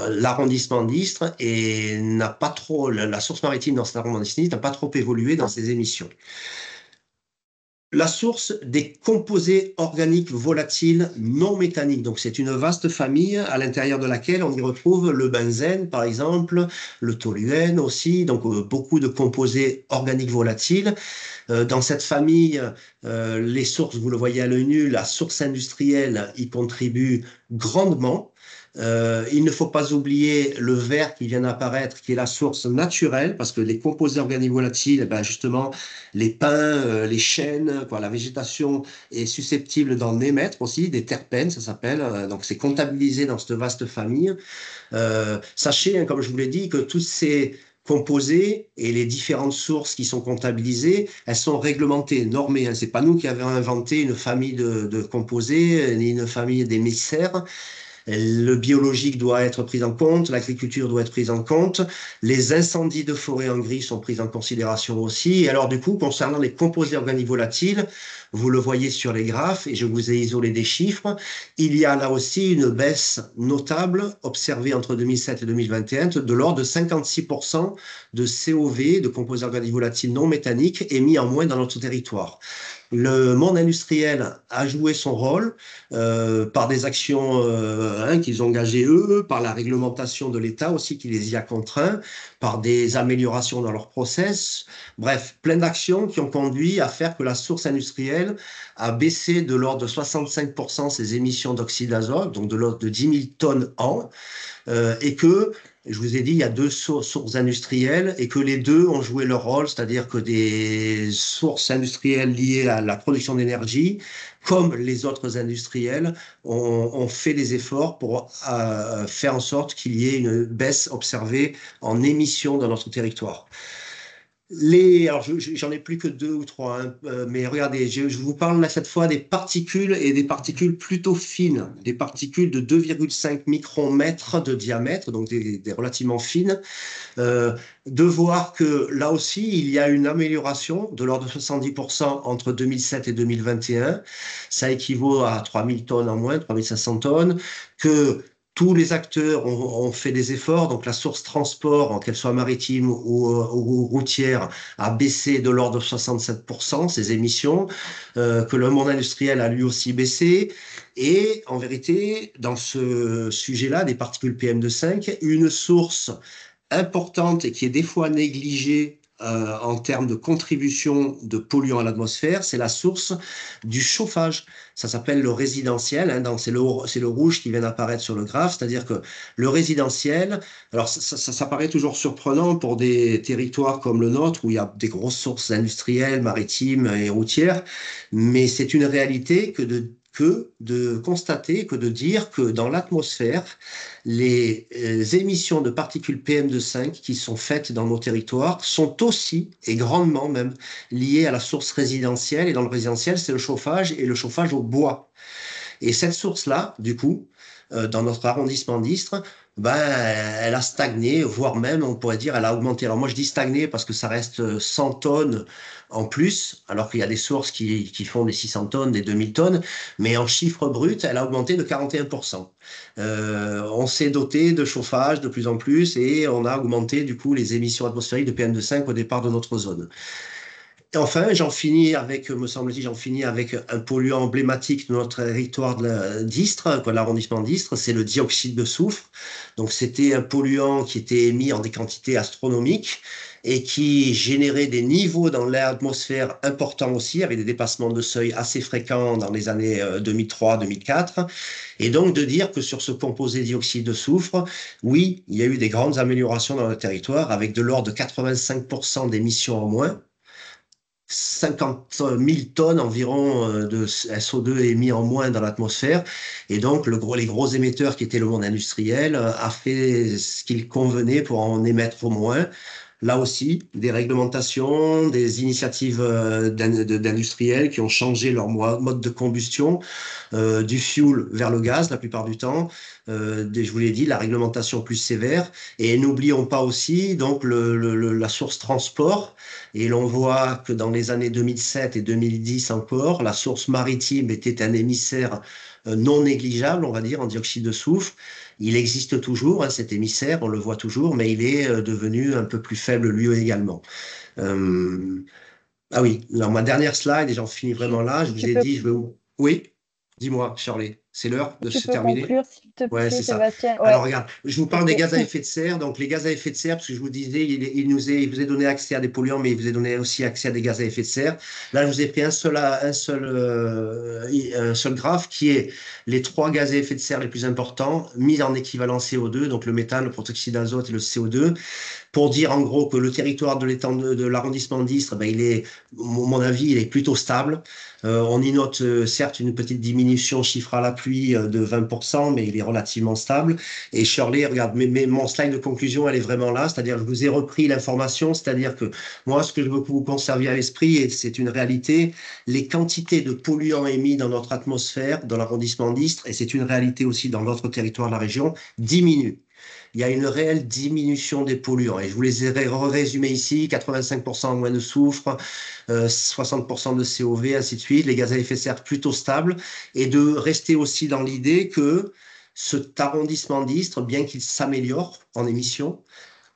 l'arrondissement d'Istres et n'a pas trop, la source maritime dans cet arrondissement d'Istres n'a pas trop évolué dans ses émissions. La source des composés organiques volatiles non méthaniques. Donc, c'est une vaste famille à l'intérieur de laquelle on y retrouve le benzène, par exemple, le toluène aussi, donc beaucoup de composés organiques volatiles. Dans cette famille, les sources, vous le voyez à l'œil nu, la source industrielle y contribue grandement. Il ne faut pas oublier le verre qui vient d'apparaître, qui est la source naturelle, parce que les composés organiques volatiles, ben justement, les pins, les chênes, quoi, la végétation est susceptible d'en émettre aussi, des terpènes, ça s'appelle. Donc, c'est comptabilisé dans cette vaste famille. Sachez, hein, comme je vous l'ai dit, que tous ces composés et les différentes sources qui sont comptabilisées, elles sont réglementées, normées. Hein. C'est pas nous qui avons inventé une famille de composés, ni une famille d'émissaires. Le biologique doit être pris en compte, l'agriculture doit être prise en compte, les incendies de forêt en gris sont pris en considération aussi. Et alors du coup, concernant les composés organiques volatiles, vous le voyez sur les graphes, et je vous ai isolé des chiffres, il y a là aussi une baisse notable observée entre 2007 et 2021 de l'ordre de 56% de COV, de composés organiques volatiles non méthaniques, émis en moins dans notre territoire. Le monde industriel a joué son rôle par des actions qu'ils ont engagées eux, par la réglementation de l'État aussi qui les y a contraints, par des améliorations dans leurs process. Bref, plein d'actions qui ont conduit à faire que la source industrielle a baissé de l'ordre de 65% ses émissions d'oxyde d'azote, donc de l'ordre de 10 000 tonnes an, et que je vous ai dit, il y a deux sources industrielles et que les deux ont joué leur rôle, c'est-à-dire que des sources industrielles liées à la production d'énergie, comme les autres industriels, ont fait des efforts pour faire en sorte qu'il y ait une baisse observée en émissions dans notre territoire. Alors, j'en ai plus que deux ou trois, hein, mais regardez, je vous parle là cette fois des particules et des particules plutôt fines, des particules de 2,5 micromètres de diamètre, donc des relativement fines. De voir que là aussi, il y a une amélioration de l'ordre de 70% entre 2007 et 2021. Ça équivaut à 3000 tonnes en moins, 3500 tonnes, que tous les acteurs ont fait des efforts, donc la source transport, qu'elle soit maritime ou routière, a baissé de l'ordre de 67% ses émissions, que le monde industriel a lui aussi baissé. Et en vérité, dans ce sujet-là, des particules PM2,5, une source importante et qui est des fois négligée en termes de contribution de polluants à l'atmosphère, c'est la source du chauffage. Ça s'appelle le résidentiel, hein, c'est le rouge qui vient d'apparaître sur le graphe, c'est-à-dire que le résidentiel, alors ça paraît toujours surprenant pour des territoires comme le nôtre où il y a des grosses sources industrielles, maritimes et routières, mais c'est une réalité que de constater, que de dire que dans l'atmosphère, les émissions de particules PM2,5 qui sont faites dans nos territoires sont aussi, et grandement même, liées à la source résidentielle. Et dans le résidentiel, c'est le chauffage et le chauffage au bois. Et cette source-là, du coup, dans notre arrondissement d'Istres, ben, elle a stagné, voire même, on pourrait dire, elle a augmenté. Alors moi, je dis stagné parce que ça reste 100 tonnes en plus, alors qu'il y a des sources qui font des 600 tonnes, des 2000 tonnes, mais en chiffre brut, elle a augmenté de 41%. On s'est doté de chauffage de plus en plus et on a augmenté, du coup, les émissions atmosphériques de PM2,5 au départ de notre zone. Et enfin, j'en finis avec, me semble-t-il, j'en finis avec un polluant emblématique de notre territoire d'Istres, l'arrondissement d'Istres, c'est le dioxyde de soufre. Donc, c'était un polluant qui était émis en des quantités astronomiques et qui générait des niveaux dans l'atmosphère importants aussi, avec des dépassements de seuil assez fréquents dans les années 2003-2004. Et donc, de dire que sur ce composé dioxyde de soufre, oui, il y a eu des grandes améliorations dans le territoire, avec de l'ordre de 85% d'émissions en moins. 50 000 tonnes environ de SO2 émis en moins dans l'atmosphère. Et donc, les gros émetteurs qui étaient le monde industriel a fait ce qu'il convenait pour en émettre au moins. Là aussi, des réglementations, des initiatives d'industriels qui ont changé leur mode de combustion, du fuel vers le gaz la plupart du temps. Je vous l'ai dit, la réglementation plus sévère. Et n'oublions pas aussi donc la source transport. Et l'on voit que dans les années 2007 et 2010 encore, la source maritime était un émissaire non négligeable, on va dire, en dioxyde de soufre. Il existe toujours, hein, cet émissaire, on le voit toujours, mais il est devenu un peu plus faible lui également. Euh, ah oui, alors ma dernière slide, et j'en finis Tu, vraiment là, je vous tu ai peux, dit, je veux... Oui, dis-moi, Charlie, c'est l'heure de tu se peux terminer? conclure, s'il te Ouais, plaît, c'est ça. Sébastien. Alors, Ouais, regarde, je vous parle des ok. gaz à effet de serre. Donc, les gaz à effet de serre, parce que je vous disais, il vous est donné accès à des polluants, mais il vous est donné aussi accès à des gaz à effet de serre. Là, je vous ai pris un seul graphe qui est les trois gaz à effet de serre les plus importants mis en équivalent CO2, donc le méthane, le protoxyde d'azote et le CO2, pour dire en gros que le territoire de l'arrondissement d'Istres, ben, à mon avis, il est plutôt stable. On y note certes une petite diminution chiffre à la pluie de 20%, mais il est relativement stable. Et Shirley, regarde, mon slide de conclusion, elle est vraiment là, c'est-à-dire je vous ai repris l'information, c'est-à-dire que moi, ce que je veux que vous conserviez à l'esprit, et c'est une réalité, les quantités de polluants émis dans notre atmosphère, dans l'arrondissement d'Istres, et c'est une réalité aussi dans l'autre territoire de la région, diminuent. Il y a une réelle diminution des polluants. Et je vous les ai résumés ici, 85% moins de soufre, 60% de COV, ainsi de suite, les gaz à effet de serre plutôt stables, et de rester aussi dans l'idée que cet arrondissement d'Istres, bien qu'il s'améliore en émissions,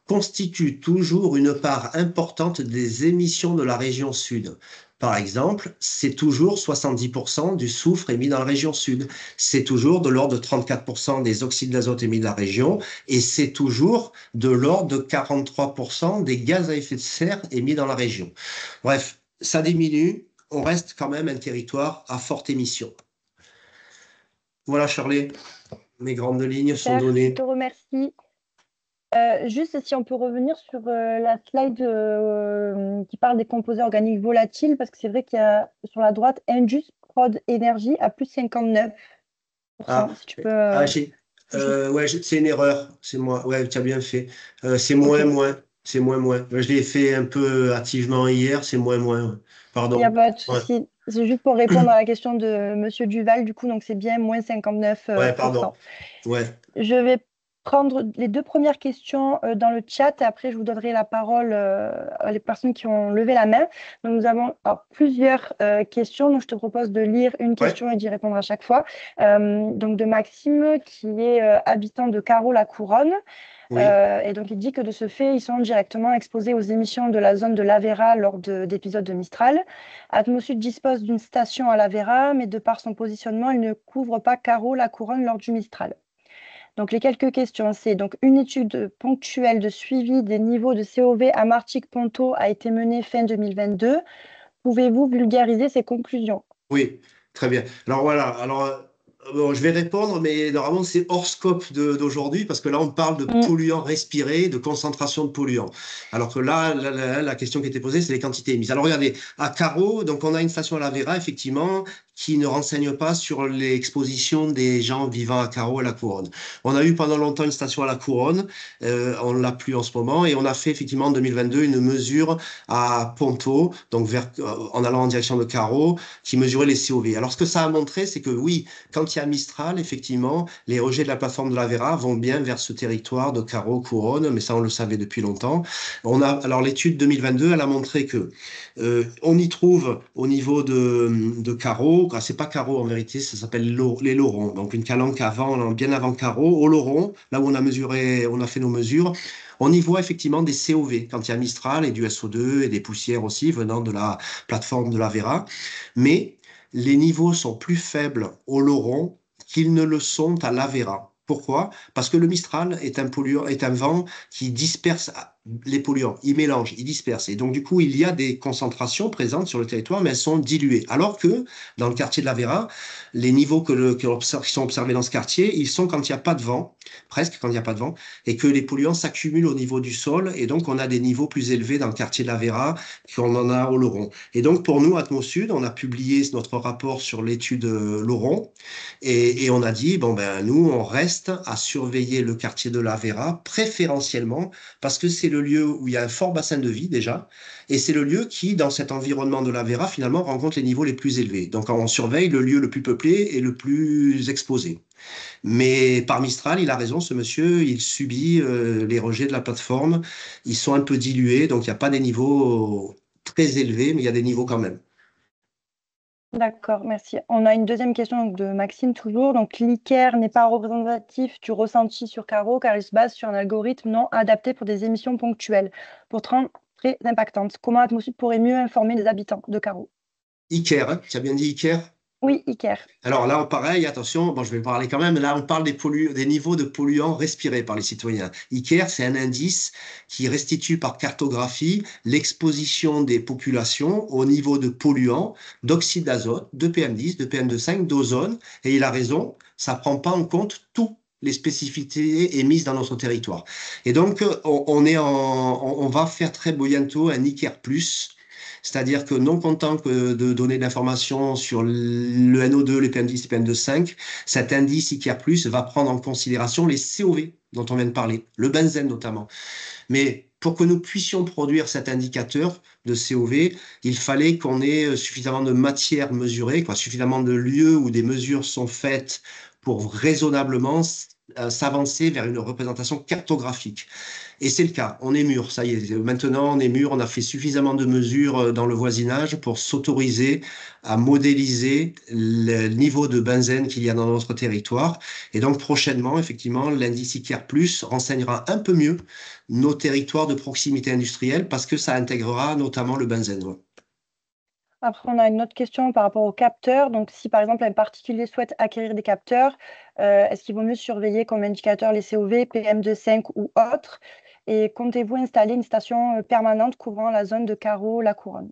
constitue toujours une part importante des émissions de la région sud. Par exemple, c'est toujours 70% du soufre émis dans la région sud. C'est toujours de l'ordre de 34% des oxydes d'azote émis de la région et c'est toujours de l'ordre de 43% des gaz à effet de serre émis dans la région. Bref, ça diminue. On reste quand même un territoire à forte émission. Voilà, Charlie, mes grandes lignes sont Super, je données. te remercie. Juste si on peut revenir sur la slide qui parle des composés organiques volatiles, parce que c'est vrai qu'il y a sur la droite Indus Prod Énergie à plus 59%. Ah, Si tu peux ah juste. ouais, c'est une erreur, c'est moi. Ouais, tu as bien fait. C'est Ok, moins, il moins. C'est moins, moins. Je l'ai fait un peu hâtivement hier, c'est moins, moins. Ouais. n'y a Pardon. pas de Ouais. souci. C'est juste pour répondre à la question de Monsieur Duval, du coup, donc c'est bien moins 59%. Ouais, pardon. Ouais. Je vais prendre les deux premières questions dans le chat et après je vous donnerai la parole à les personnes qui ont levé la main. Donc nous avons plusieurs questions, donc je te propose de lire une Ouais. question et d'y répondre à chaque fois. Donc de Maxime qui est habitant de Carreau-la-Couronne. Oui. Et donc il dit que de ce fait, ils sont directement exposés aux émissions de la zone de l'Avera lors d'épisodes de Mistral. Atmosud dispose d'une station à l'Avera, mais de par son positionnement, il ne couvre pas Carreau-la-Couronne lors du Mistral. Donc, les quelques questions, c'est donc une étude ponctuelle de suivi des niveaux de COV à Martigues-Ponto a été menée fin 2022. Pouvez-vous vulgariser ces conclusions? Oui. Très bien. Alors voilà. Alors, bon, je vais répondre, mais normalement, c'est hors scope d'aujourd'hui, parce que là, on parle de Mm, polluants respirés, de concentration de polluants. Alors que là, la question qui était posée, c'est les quantités émises. Alors regardez, à Carreau, donc on a une station à la Vera, effectivement, qui ne renseigne pas sur l'exposition des gens vivant à Carreau à la Couronne. On a eu pendant longtemps une station à la Couronne, on l'a plus en ce moment, et on a fait effectivement en 2022 une mesure à Ponto, donc en allant en direction de Carreau, qui mesurait les COV. Alors ce que ça a montré, c'est que oui, quand il y a Mistral, effectivement, les rejets de la plateforme de la Vera vont bien vers ce territoire de Carreau, Couronne, mais ça on le savait depuis longtemps. Alors l'étude 2022, elle a montré que on y trouve au niveau de Carreau, c'est pas Carreau en vérité, ça s'appelle les Laurons, donc une calanque bien avant Carreau, au Lauron, là où on a mesuré, on a fait nos mesures. On y voit effectivement des COV quand il y a Mistral et du SO2 et des poussières aussi venant de la plateforme de la Vera. Mais les niveaux sont plus faibles au Lauron qu'ils ne le sont à l'Avera. Pourquoi? Parce que le Mistral est un polluant, est un vent qui disperse les polluants, il mélange, il disperse. Et donc, du coup, il y a des concentrations présentes sur le territoire, mais elles sont diluées. Alors que dans le quartier de la Vera, les niveaux qui sont observés dans ce quartier, ils sont quand il n'y a pas de vent, presque quand il n'y a pas de vent, et que les polluants s'accumulent au niveau du sol. Et donc, on a des niveaux plus élevés dans le quartier de la Vera qu'on en a au Lauron. Et donc, pour nous, Atmosud, on a publié notre rapport sur l'étude Lauron et on a dit, bon, ben, nous, on reste à surveiller le quartier de la Vera préférentiellement parce que c'est le lieu où il y a un fort bassin de vie déjà et c'est le lieu qui, dans cet environnement de la Vera, finalement, rencontre les niveaux les plus élevés. Donc, on surveille le lieu le plus peuplé et le plus exposé. Mais par Mistral, il a raison, ce monsieur, il subit les rejets de la plateforme. Ils sont un peu dilués, donc il n'y a pas des niveaux très élevés, mais il y a des niveaux quand même. D'accord, merci. On a une deuxième question donc, de Maxime toujours. Donc, l'ICARE n'est pas représentatif du ressenti sur Caro car il se base sur un algorithme non adapté pour des émissions ponctuelles, pourtant très impactantes. Comment Atmosud pourrait mieux informer les habitants de Caro? ICARE, hein, tu as bien dit ICARE? Oui, ICARE. Alors là, pareil, attention, bon, je vais parler quand même. Là, on parle des niveaux de polluants respirés par les citoyens. ICARE, c'est un indice qui restitue par cartographie l'exposition des populations au niveau de polluants, d'oxyde d'azote, de PM10, de PM2,5, d'ozone. Et il a raison, ça prend pas en compte toutes les spécificités émises dans notre territoire. Et donc, on va faire très bientôt un ICARE+. C'est-à-dire que non content que de donner de l'information sur le NO2, les PM10, les PM2,5, cet indice ICAR+, va prendre en considération les COV dont on vient de parler, le benzène notamment. Mais pour que nous puissions produire cet indicateur de COV, il fallait qu'on ait suffisamment de matière mesurée, suffisamment de lieux où des mesures sont faites pour raisonnablement s'avancer vers une représentation cartographique. Et c'est le cas, on est mûr, ça y est. Maintenant, on est mûr, on a fait suffisamment de mesures dans le voisinage pour s'autoriser à modéliser le niveau de benzène qu'il y a dans notre territoire. Et donc, prochainement, effectivement, l'indice ICAR+ renseignera un peu mieux nos territoires de proximité industrielle parce que ça intégrera notamment le benzène. Ouais. Après, on a une autre question par rapport aux capteurs. Donc, si par exemple un particulier souhaite acquérir des capteurs, est-ce qu'il vaut mieux surveiller comme indicateur les COV, PM2,5 ou autres? Et comptez-vous installer une station permanente couvrant la zone de Carreau, la Couronne?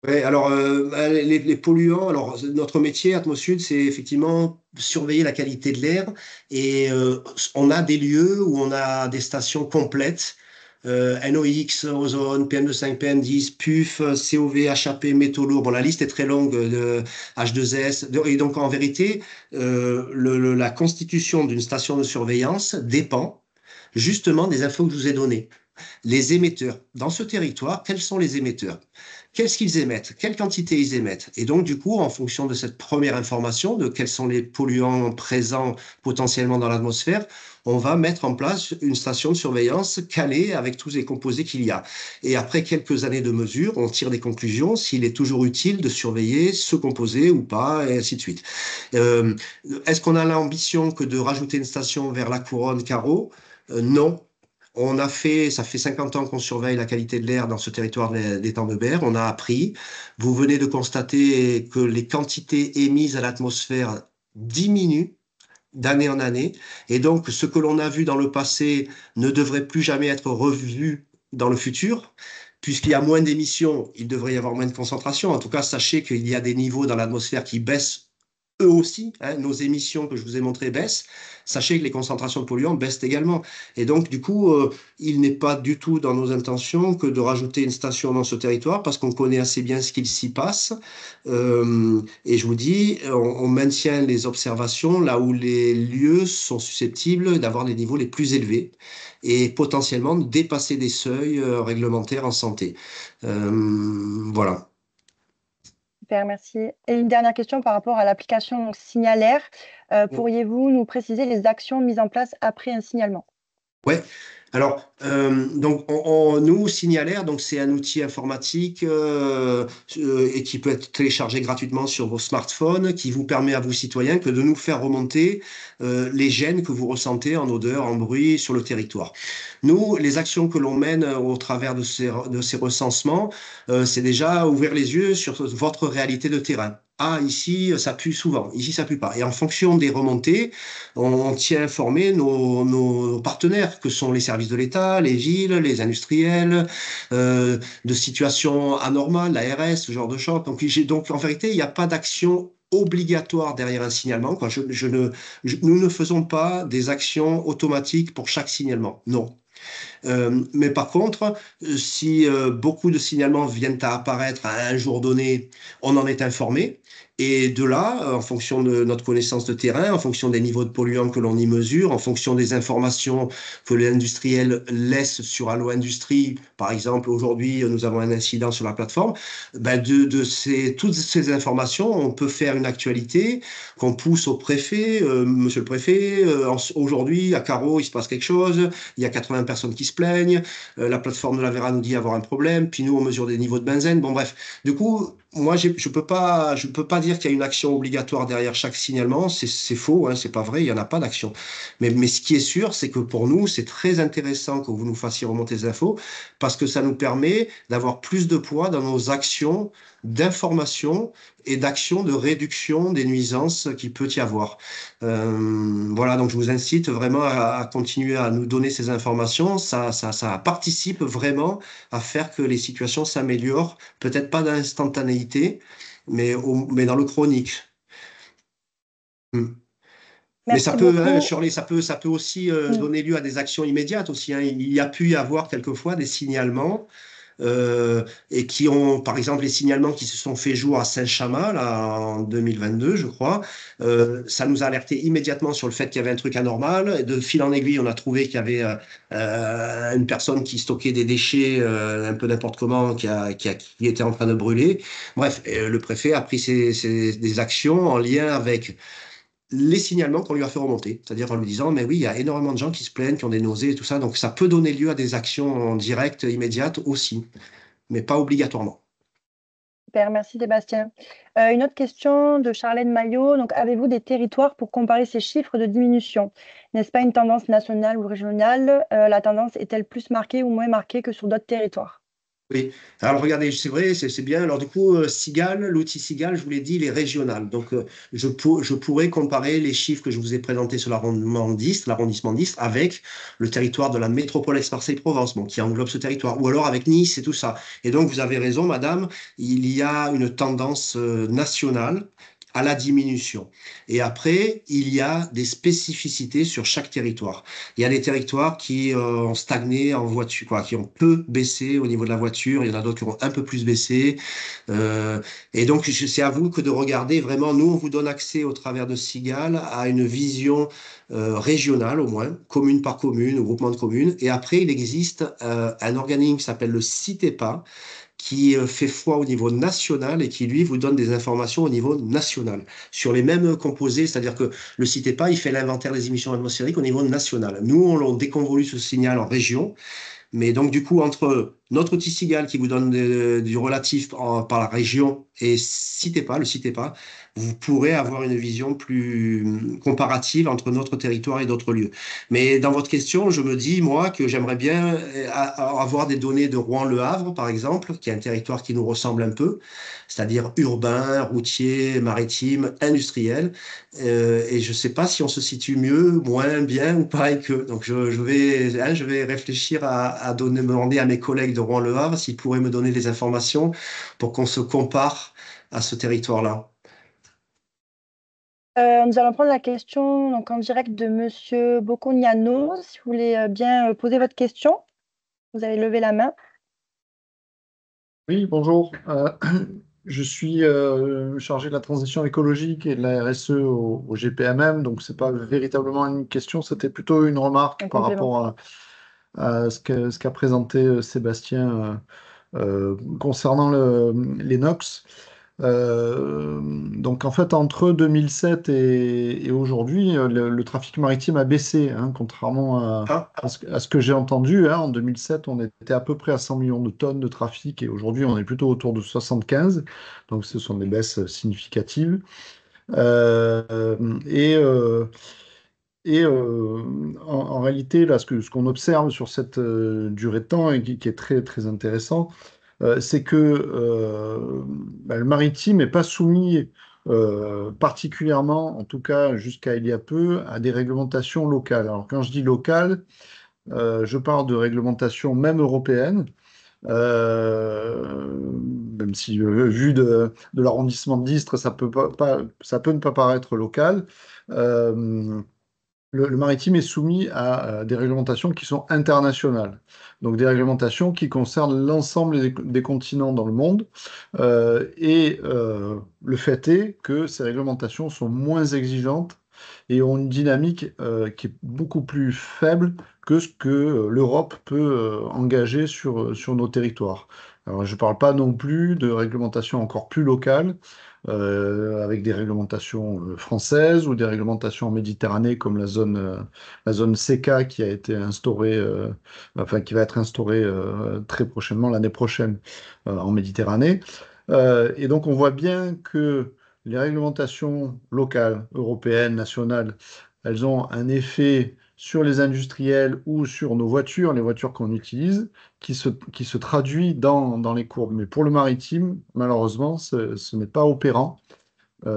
Ouais, alors les polluants, alors notre métier, Atmosud, c'est effectivement surveiller la qualité de l'air et on a des lieux où on a des stations complètes, NOx, ozone, PM2,5, PM10, PUF, COV, HAP, métaux lourds. Bon, la liste est très longue de H2S. Et donc en vérité, la constitution d'une station de surveillance dépend justement des infos que je vous ai données. Les émetteurs. Dans ce territoire, quels sont les émetteurs? Qu'est-ce qu'ils émettent? Quelle quantité ils émettent? Et donc, du coup, en fonction de cette première information, de quels sont les polluants présents potentiellement dans l'atmosphère, on va mettre en place une station de surveillance calée avec tous les composés qu'il y a. Et après quelques années de mesures, on tire des conclusions s'il est toujours utile de surveiller ce composé ou pas, et ainsi de suite. Euh, Est-ce qu'on a l'ambition que de rajouter une station vers la couronne carreau? Non. Ça fait 50 ans qu'on surveille la qualité de l'air dans ce territoire des temps de Berre. On a appris. Vous venez de constater que les quantités émises à l'atmosphère diminuent d'année en année. Et donc, ce que l'on a vu dans le passé ne devrait plus jamais être revu dans le futur. Puisqu'il y a moins d'émissions, il devrait y avoir moins de concentration. En tout cas, sachez qu'il y a des niveaux dans l'atmosphère qui baissent eux aussi, hein, nos émissions que je vous ai montrées baissent. Sachez que les concentrations de polluants baissent également. Et donc, du coup, il n'est pas du tout dans nos intentions que de rajouter une station dans ce territoire parce qu'on connaît assez bien ce qu'il s'y passe. Et je vous dis, on maintient les observations là où les lieux sont susceptibles d'avoir les niveaux les plus élevés et potentiellement dépasser des seuils réglementaires en santé. Voilà. Super, merci. Et une dernière question par rapport à l'application donc, Signalaire. Pourriez-vous nous préciser les actions mises en place après un signalement? Ouais. Alors, donc, nous, Signalaire, donc c'est un outil informatique et qui peut être téléchargé gratuitement sur vos smartphones, qui vous permet à vous, citoyens, que de nous faire remonter les gènes que vous ressentez en odeur, en bruit sur le territoire. Nous, les actions que l'on mène au travers de ces recensements, c'est déjà ouvrir les yeux sur votre réalité de terrain. Ah, ici, ça pue souvent. Ici, ça pue pas. Et en fonction des remontées, on tient informés nos partenaires, que sont les services de l'État, les villes, les industriels, de situations anormales, l'ARS, ce genre de choses. Donc, en vérité, il n'y a pas d'action obligatoire derrière un signalement. Quoi. Nous ne faisons pas des actions automatiques pour chaque signalement. Non. Mais par contre, si beaucoup de signalements viennent à apparaître à un jour donné, on en est informé. Et de là, en fonction de notre connaissance de terrain, en fonction des niveaux de polluants que l'on y mesure, en fonction des informations que l'industriel laisse sur Allo Industrie, par exemple, aujourd'hui, nous avons un incident sur la plateforme, ben toutes ces informations, on peut faire une actualité qu'on pousse au préfet, monsieur le préfet, aujourd'hui, à Carreau, il se passe quelque chose, il y a 80 personnes qui se plaignent, la plateforme de la Vera nous dit avoir un problème, puis nous, on mesure des niveaux de benzène. Bon, bref, du coup, moi, je peux pas dire qu'il y a une action obligatoire derrière chaque signalement. C'est faux, hein, c'est pas vrai. Il y en a pas d'action. Mais ce qui est sûr, c'est que pour nous, c'est très intéressant que vous nous fassiez remonter des infos parce que ça nous permet d'avoir plus de poids dans nos actions d'information et d'action de réduction des nuisances qu'il peut y avoir. Voilà, donc je vous incite vraiment à continuer à nous donner ces informations. Ça participe vraiment à faire que les situations s'améliorent, peut-être pas dans l'instantanéité, mais dans le chronique. Hmm. Mais ça Merci peut, hein, beaucoup. Shirley, ça peut aussi Mm. donner lieu à des actions immédiates aussi, hein. Il y a pu y avoir quelquefois des signalements et qui ont, par exemple, les signalements qui se sont fait jour à Saint-Chamas, là, en 2022, je crois, ça nous a alerté immédiatement sur le fait qu'il y avait un truc anormal. Et de fil en aiguille, on a trouvé qu'il y avait une personne qui stockait des déchets un peu n'importe comment, qui était en train de brûler. Bref, le préfet a pris des actions en lien avec les signalements qu'on lui a fait remonter, c'est-à-dire en lui disant, mais oui, il y a énormément de gens qui se plaignent, qui ont des nausées et tout ça, donc ça peut donner lieu à des actions en direct, immédiates aussi, mais pas obligatoirement. Super, merci Sébastien. Une autre question de Charlène Maillot. Donc, avez-vous des territoires pour comparer ces chiffres de diminution? N'est-ce pas une tendance nationale ou régionale? La tendance est-elle plus marquée ou moins marquée que sur d'autres territoires? Oui, alors regardez, c'est vrai, c'est bien. Alors du coup, Sigal, l'outil Sigal, je vous l'ai dit, il est régional. Donc je pourrais comparer les chiffres que je vous ai présentés sur l'arrondissement d'Istres avec le territoire de la métropole Aix-Marseille-Provence, bon, qui englobe ce territoire, ou alors avec Nice et tout ça. Et donc vous avez raison, madame, il y a une tendance nationale à la diminution. Et après, il y a des spécificités sur chaque territoire. Il y a des territoires qui ont stagné en voiture, quoi, qui ont peu baissé au niveau de la voiture. Il y en a d'autres qui ont un peu plus baissé. Euh, et donc, c'est à vous que de regarder vraiment. Nous, on vous donne accès au travers de Sigal à une vision régionale, au moins, commune par commune, ou groupement de communes. Et après, il existe un organisme qui s'appelle le CITEPA, qui fait foi au niveau national et qui, lui, vous donne des informations au niveau national sur les mêmes composés, c'est-à-dire que le CITEPA, il fait l'inventaire des émissions atmosphériques au niveau national. Nous, on l'a déconvolu ce signal en région, mais donc, du coup, entre notre outil Sigal qui vous donne du relatif par la région et le CITEPA, vous pourrez avoir une vision plus comparative entre notre territoire et d'autres lieux. Mais dans votre question, je me dis, moi, que j'aimerais bien avoir des données de Rouen-Le Havre, par exemple, qui est un territoire qui nous ressemble un peu, c'est-à-dire urbain, routier, maritime, industriel. Et je ne sais pas si on se situe mieux, moins bien ou pareil que. Donc je vais réfléchir à demander à mes collègues de Rouen-Le Havre s'ils pourraient me donner des informations pour qu'on se compare à ce territoire-là. Nous allons prendre la question donc, en direct de Monsieur Bocognano. Si vous voulez bien poser votre question, vous avez levé la main. Oui, bonjour. Je suis chargé de la transition écologique et de la RSE au GPMM, donc c'est pas véritablement une question, c'était plutôt une remarque Un par complément. rapport à ce qu'a présenté Sébastien concernant les NOx. Donc en fait, entre 2007 et aujourd'hui, le trafic maritime a baissé, hein, contrairement Ah, à ce que j'ai entendu, hein. En 2007, on était à peu près à 100 millions de tonnes de trafic et aujourd'hui, on est plutôt autour de 75. Donc ce sont des baisses significatives. Euh, et euh, en réalité, là, ce qu'on observe sur cette durée de temps et qui est très, très intéressant, c'est que bah, le maritime n'est pas soumis particulièrement, en tout cas jusqu'à il y a peu, à des réglementations locales. Alors quand je dis locales, je parle de réglementations même européennes, même si vu de l'arrondissement d'Istres, ça peut ne pas paraître local. Euh, le maritime est soumis à des réglementations qui sont internationales, donc des réglementations qui concernent l'ensemble des continents dans le monde. Le fait est que ces réglementations sont moins exigeantes et ont une dynamique qui est beaucoup plus faible que ce que l'Europe peut engager sur nos territoires. Alors, je ne parle pas non plus de réglementations encore plus locales, avec des réglementations françaises ou des réglementations en Méditerranée comme la zone CK qui a été instaurée, enfin qui va être instaurée très prochainement, l'année prochaine, en Méditerranée. Et donc, on voit bien que les réglementations locales, européennes, nationales, elles ont un effet sur les industriels ou sur nos voitures, les voitures qu'on utilise, qui se traduit dans les courbes. Mais pour le maritime, malheureusement, ce n'est pas opérant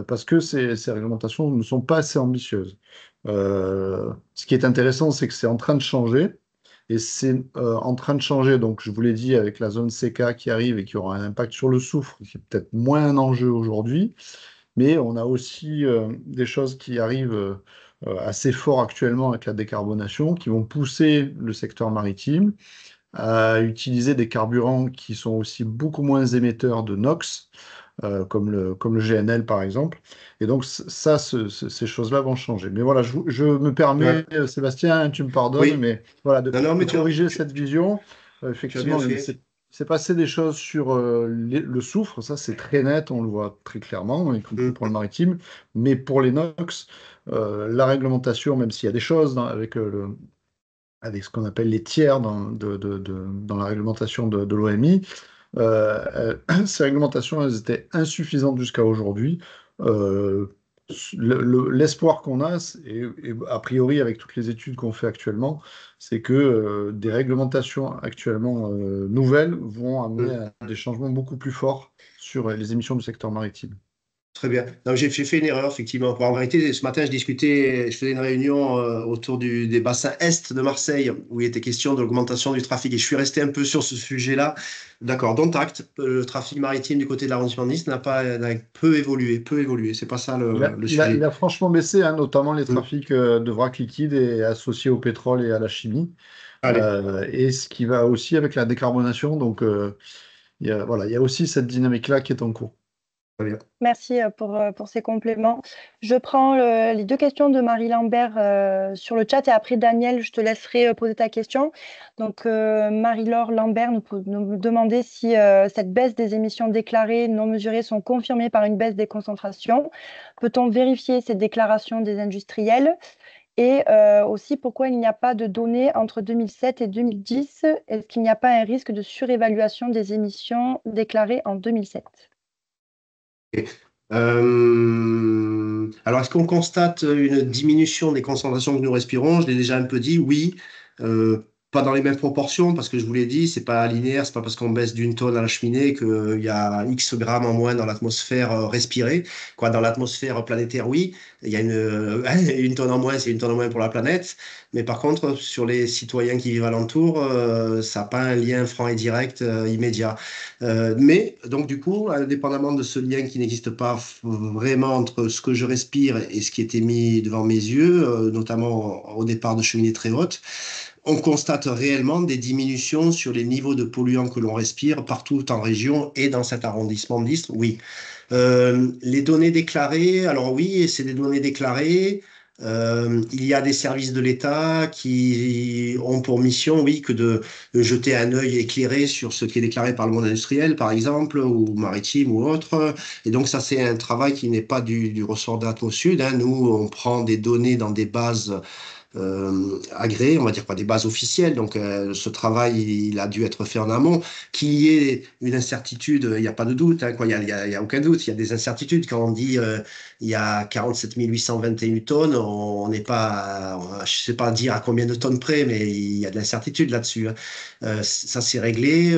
parce que ces réglementations ne sont pas assez ambitieuses. Ce qui est intéressant, c'est que c'est en train de changer. Et c'est en train de changer, donc je vous l'ai dit, avec la zone CK qui arrive et qui aura un impact sur le soufre, qui est peut-être moins un enjeu aujourd'hui, mais on a aussi des choses qui arrivent assez fort actuellement avec la décarbonation, qui vont pousser le secteur maritime à utiliser des carburants qui sont aussi beaucoup moins émetteurs de NOx, comme le GNL par exemple. Et donc ça, ces choses-là vont changer. Mais voilà, je me permets, Ouais. Sébastien, hein, tu me pardonnes, Oui, mais voilà, non, non, de mais corriger cette vision. tu as bien Effectivement, fait. c'est passé des choses sur le soufre, ça c'est très net, on le voit très clairement, y compris pour le Mm. maritime. Mais pour les NOx, la réglementation, même s'il y a des choses avec ce qu'on appelle les tiers dans la réglementation de l'OMI, ces réglementations, elles étaient insuffisantes jusqu'à aujourd'hui. Euh, L'espoir qu'on a, et a priori avec toutes les études qu'on fait actuellement, c'est que des réglementations actuellement nouvelles vont amener Mm. à des changements beaucoup plus forts sur les émissions du secteur maritime. Très bien. Non, j'ai fait une erreur, effectivement. En vérité, ce matin, je faisais une réunion autour des bassins est de Marseille, où il était question de l'augmentation du trafic. Et je suis resté un peu sur ce sujet-là. D'accord, dont acte, le trafic maritime du côté de l'arrondissement de Nice n'a peu évolué, peu évolué. C'est pas ça le Il sujet. a franchement baissé, hein, notamment les Mm. trafics de vrac liquide et associés au pétrole et à la chimie. Allez. Et ce qui va aussi avec la décarbonation. Donc, voilà, il y a aussi cette dynamique-là qui est en cours. Très bien. Merci pour ces compléments. Je prends les deux questions de Marie Lambert sur le chat et après, Daniel, je te laisserai poser ta question. Donc, Marie-Laure Lambert nous demandait si cette baisse des émissions déclarées non mesurées sont confirmées par une baisse des concentrations. Peut-on vérifier ces déclarations des industriels? Et aussi, pourquoi il n'y a pas de données entre 2007 et 2010? Est-ce qu'il n'y a pas un risque de surévaluation des émissions déclarées en 2007? Alors, est-ce qu'on constate une diminution des concentrations que nous respirons? Je l'ai déjà un peu dit, oui. Euh, Pas dans les mêmes proportions, parce que je vous l'ai dit, c'est pas linéaire, c'est pas parce qu'on baisse d'une tonne à la cheminée qu'il y a X grammes en moins dans l'atmosphère respirée. Quoi, dans l'atmosphère planétaire, oui, il y a une tonne en moins, c'est une tonne en moins pour la planète. Mais par contre, sur les citoyens qui vivent alentour, ça n'a pas un lien franc et direct immédiat. Mais donc du coup, indépendamment de ce lien qui n'existe pas vraiment entre ce que je respire et ce qui était mis devant mes yeux, notamment au départ de cheminées très hautes, on constate réellement des diminutions sur les niveaux de polluants que l'on respire partout en région et dans cet arrondissement de l'Istre, oui. Les données déclarées, alors oui, c'est des données déclarées. Il y a des services de l'État qui ont pour mission, oui, que de jeter un œil éclairé sur ce qui est déclaré par le monde industriel, par exemple, ou maritime ou autre. Et donc ça, c'est un travail qui n'est pas du ressort d'Atmosud, hein. Nous, on prend des données dans des bases agréées, on va dire pas des bases officielles. Donc ce travail, il a dû être fait en amont. Qu'il y ait une incertitude, il n'y a pas de doute, hein, quoi. Il y a aucun doute. Il y a des incertitudes. Quand on dit il y a 47 821 tonnes, on n'est pas, je sais pas dire à combien de tonnes près, mais il y a de l'incertitude là-dessus, hein. Ça, c'est réglé.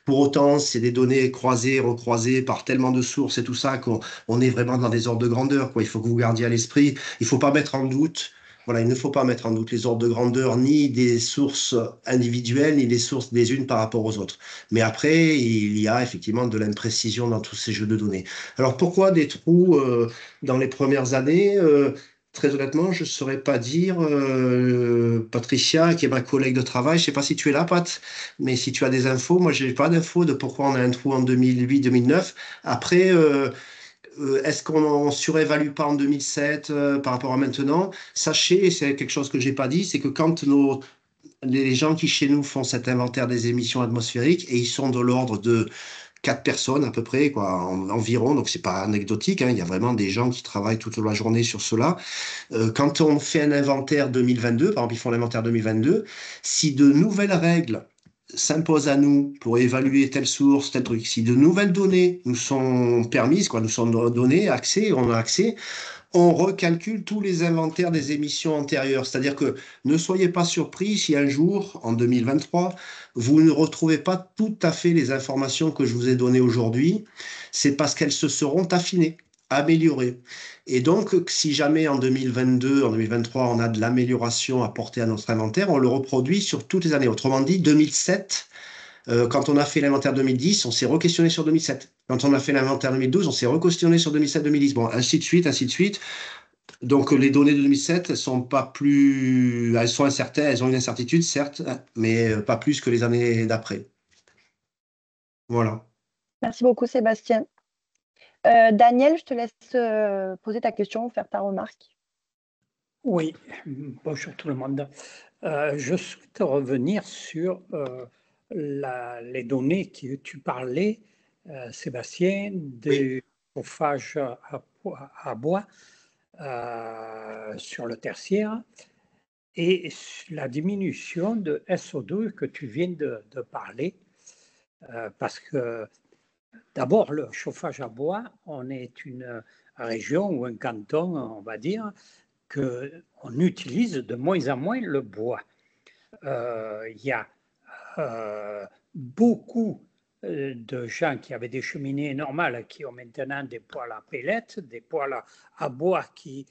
Pour autant, c'est des données croisées, recroisées par tellement de sources et tout ça qu'on est vraiment dans des ordres de grandeur, quoi. Il faut que vous gardiez à l'esprit. Il ne faut pas mettre en doute. Voilà, il ne faut pas mettre en doute les ordres de grandeur ni des sources individuelles, ni des sources des unes par rapport aux autres. Mais après, il y a effectivement de l'imprécision dans tous ces jeux de données. Alors pourquoi des trous dans les premières années? Très honnêtement, je ne saurais pas dire. Patricia, qui est ma collègue de travail, je ne sais pas si tu es là, Pat, mais si tu as des infos, moi je n'ai pas d'infos de pourquoi on a un trou en 2008-2009. Après, est-ce qu'on ne surévalue pas en 2007 par rapport à maintenant? Sachez, et c'est quelque chose que j'ai pas dit, c'est que quand les gens qui chez nous font cet inventaire des émissions atmosphériques, et ils sont de l'ordre de 4 personnes à peu près, quoi, environ, donc c'est pas anecdotique, hein, il y a vraiment des gens qui travaillent toute la journée sur cela. Quand on fait un inventaire 2022, par exemple, ils font l'inventaire 2022, si de nouvelles règles s'impose à nous pour évaluer telle source, tel truc, si de nouvelles données nous sont permises, quoi, nous sont données, on a accès, on recalcule tous les inventaires des émissions antérieures. C'est-à-dire que ne soyez pas surpris si un jour, en 2023, vous ne retrouvez pas tout à fait les informations que je vous ai données aujourd'hui. C'est parce qu'elles se seront affinées, améliorées. Et donc, si jamais en 2022, en 2023, on a de l'amélioration apportée à notre inventaire, on le reproduit sur toutes les années. Autrement dit, 2007, quand on a fait l'inventaire 2010, on s'est re-questionné sur 2007. Quand on a fait l'inventaire 2012, on s'est re-questionné sur 2007-2010. Bon, ainsi de suite, ainsi de suite. Donc, les données de 2007, elles sont pas plus, elles sont incertaines, elles ont une incertitude, certes, mais pas plus que les années d'après. Voilà. Merci beaucoup, Sébastien. Daniel, je te laisse poser ta question ou faire ta remarque. Oui, bonjour tout le monde. Je souhaite revenir sur les données que tu parlais, Sébastien, du chauffage à bois sur le tertiaire et la diminution de SO2 que tu viens de parler, parce que d'abord, le chauffage à bois, on est une région ou un canton, on va dire, qu'on utilise de moins en moins le bois. Il y a beaucoup de gens qui avaient des cheminées normales qui ont maintenant des poêles à pellets, des poêles à bois qui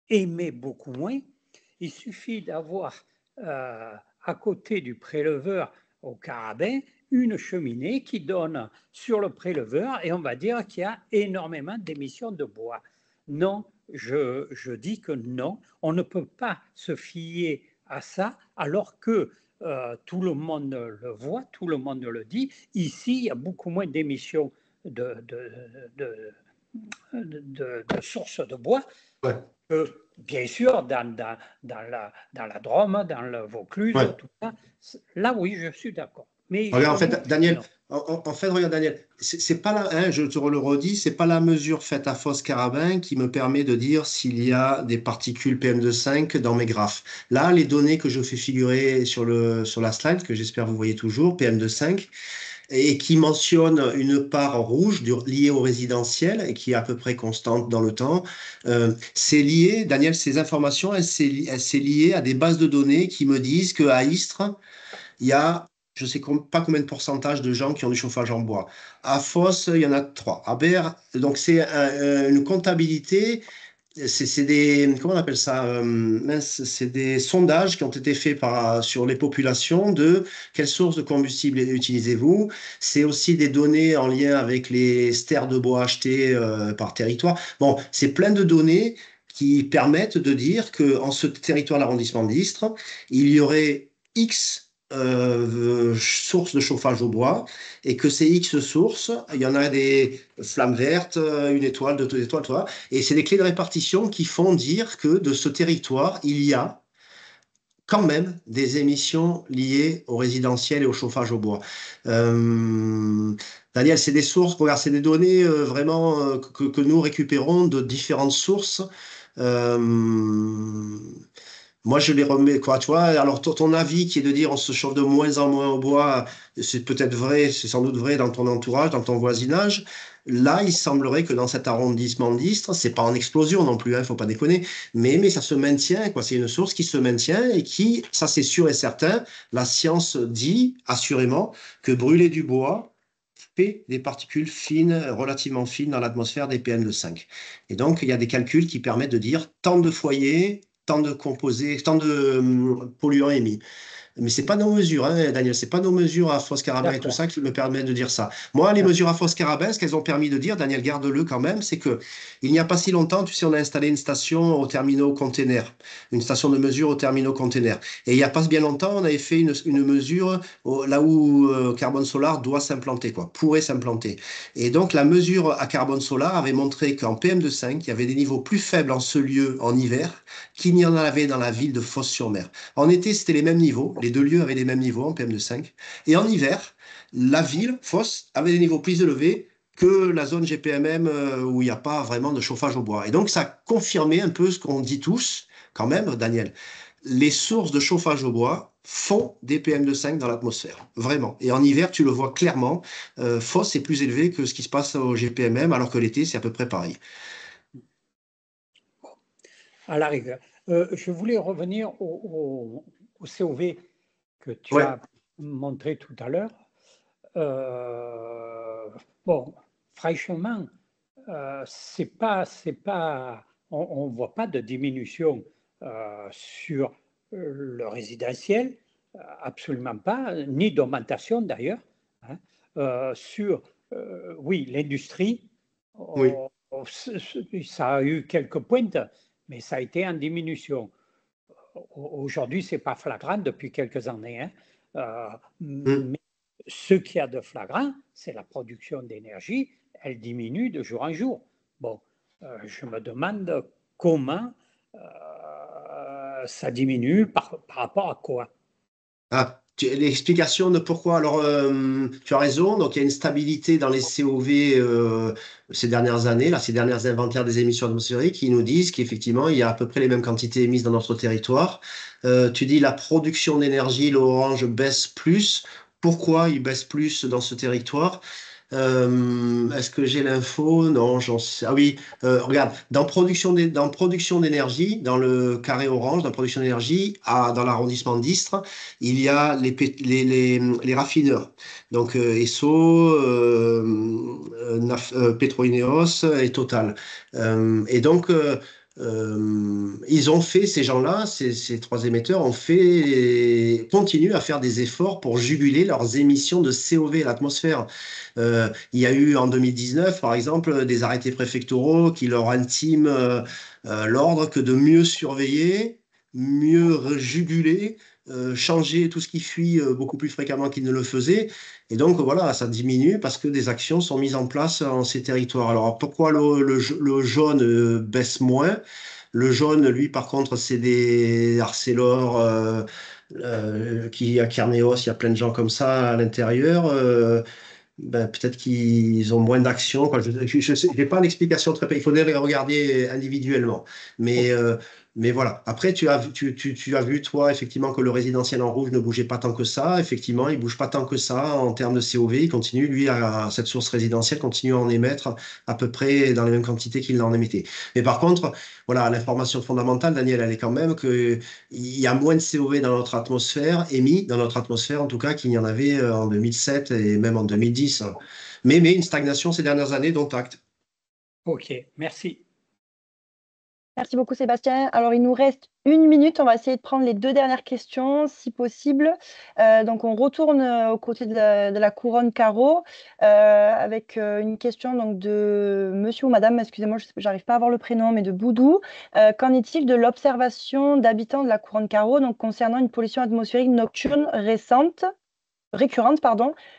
émettent beaucoup moins. Il suffit d'avoir à côté du préleveur au carabin une cheminée qui donne sur le préleveur et on va dire qu'il y a énormément d'émissions de bois. Non, je dis que non, on ne peut pas se fier à ça alors que tout le monde le voit, tout le monde le dit. Ici, il y a beaucoup moins d'émissions de sources de bois. Ouais. Bien sûr, dans la Drôme, dans le Vaucluse, tout ça. Là, oui, je suis d'accord. Mais regarde, en fait, Daniel, regarde, Daniel, c'est pas là, hein, je te le redis, c'est pas la mesure faite à Fos-Carabin qui me permet de dire s'il y a des particules PM2,5 dans mes graphes. Là, les données que je fais figurer sur la slide, que j'espère vous voyez toujours, PM2,5, et qui mentionne une part rouge liée au résidentiel et qui est à peu près constante dans le temps. C'est lié, Daniel, ces informations, c'est lié à des bases de données qui me disent qu'à Istres, il y a, je ne sais pas combien de pourcentage de gens qui ont du chauffage en bois. À Fos, il y en a 3. À Berre, donc c'est une comptabilité. C'est des, comment on appelle ça, c'est des sondages qui ont été faits sur les populations de quelle source de combustible utilisez-vous. C'est aussi des données en lien avec les stères de bois achetés par territoire. Bon, c'est plein de données qui permettent de dire qu'en ce territoire de l'arrondissement d'Istres, il y aurait X sources de chauffage au bois et que ces X sources, il y en a des flammes vertes, une étoile, deux étoiles, toi, et c'est des clés de répartition qui font dire que de ce territoire, il y a quand même des émissions liées au résidentiel et au chauffage au bois. Daniel, c'est des sources, regarde, c'est des données vraiment que nous récupérons de différentes sources. Moi, je les remets, quoi, tu vois. Alors, ton avis qui est de dire on se chauffe de moins en moins au bois, c'est peut-être vrai, c'est sans doute vrai dans ton entourage, dans ton voisinage. Là, il semblerait que dans cet arrondissement d'Istres, c'est pas en explosion non plus, hein, faut pas déconner, mais ça se maintient, quoi. C'est une source qui se maintient et qui, ça c'est sûr et certain, la science dit assurément que brûler du bois fait des particules fines, relativement fines dans l'atmosphère des PM2,5. Et donc, il y a des calculs qui permettent de dire tant de foyers, tant de composés, tant de polluants émis. Mais c'est pas nos mesures, hein, Daniel, c'est pas nos mesures à Fos-Carabin et tout ça qui me permettent de dire ça. Moi, les mesures à Fos-Carabin, ce qu'elles ont permis de dire, Daniel, garde-le quand même, c'est que il n'y a pas si longtemps, tu sais, on a installé une station aux terminaux containers, une station de mesure aux terminaux containers. Et il n'y a pas bien longtemps, on avait fait une mesure là où Carbone Solar doit s'implanter, quoi, pourrait s'implanter. Et donc, la mesure à Carbone Solar avait montré qu'en PM2,5, il y avait des niveaux plus faibles en ce lieu en hiver qu'il n'y en avait dans la ville de Fos-sur-Mer. En été, c'était les mêmes niveaux. Les deux lieux avaient les mêmes niveaux en PM2,5. Et en hiver, la ville, Fos, avait des niveaux plus élevés que la zone GPMM où il n'y a pas vraiment de chauffage au bois. Et donc, ça confirmait un peu ce qu'on dit tous, quand même, Daniel. Les sources de chauffage au bois font des PM2,5 dans l'atmosphère, vraiment. Et en hiver, tu le vois clairement, Fos est plus élevé que ce qui se passe au GPMM, alors que l'été, c'est à peu près pareil. À la rigueur. Je voulais revenir au COV que tu Ouais. as montré tout à l'heure. Bon, franchement, on ne voit pas de diminution sur le résidentiel, absolument pas, ni d'augmentation d'ailleurs. Hein. Oui, l'industrie, Oui. ça a eu quelques pointes, mais ça a été en diminution. Aujourd'hui, ce n'est pas flagrant depuis quelques années. Hein. Mais ce qu'il y a de flagrant, c'est la production d'énergie, elle diminue de jour en jour. Bon, je me demande comment ça diminue par rapport à quoi. L'explication de pourquoi, alors tu as raison, donc il y a une stabilité dans les COV ces dernières années, là, ces derniers inventaires des émissions atmosphériques qui nous disent qu'effectivement il y a à peu près les mêmes quantités émises dans notre territoire. Tu dis la production d'énergie, l'orange baisse plus. Pourquoi il baisse plus dans ce territoire? Est-ce que j'ai l'info? Non, j'en sais. Ah oui, regarde, dans production d'énergie, dans le carré orange, dans production d'énergie, dans l'arrondissement d'Istres, il y a les raffineurs. Donc Esso, Petroineos et Total. Et donc, ils ont fait, ces gens-là, ces trois émetteurs, continuent à faire des efforts pour juguler leurs émissions de COV à l'atmosphère. Il y a eu en 2019, par exemple, des arrêtés préfectoraux qui leur intiment l'ordre que de mieux surveiller, mieux juguler, changer tout ce qui fuit beaucoup plus fréquemment qu'ils ne le faisaient. Et donc, voilà, ça diminue parce que des actions sont mises en place en ces territoires. Alors, pourquoi le jaune baisse moins? Le jaune, lui, par contre, c'est des Arcelor, qui à Carneos, il y a plein de gens comme ça à l'intérieur. Peut-être qu'ils ont moins d'action. Je n'ai pas l'explication très. Il faudrait les regarder individuellement. Mais voilà. Après, tu as vu, toi, effectivement, que le résidentiel en rouge ne bougeait pas tant que ça. Effectivement, il ne bouge pas tant que ça en termes de COV. Il continue, lui, cette source résidentielle, continue à en émettre à peu près dans les mêmes quantités qu'il en émettait. Mais par contre, voilà, l'information fondamentale, Daniel, elle est quand même qu'il y a moins de COV dans notre atmosphère, émis dans notre atmosphère, en tout cas, qu'il y en avait en 2007 et même en 2010. Mais une stagnation ces dernières années, dont acte. Ok, merci. Merci beaucoup, Sébastien. Alors, il nous reste 1 minute. On va essayer de prendre les 2 dernières questions, si possible. Donc, on retourne aux côtés de la couronne carreau avec une question donc, de monsieur ou madame, excusez-moi, je n'arrive pas à avoir le prénom, mais de Boudou. Qu'en est-il de l'observation d'habitants de la couronne carreau donc, concernant une pollution atmosphérique nocturne récurrente,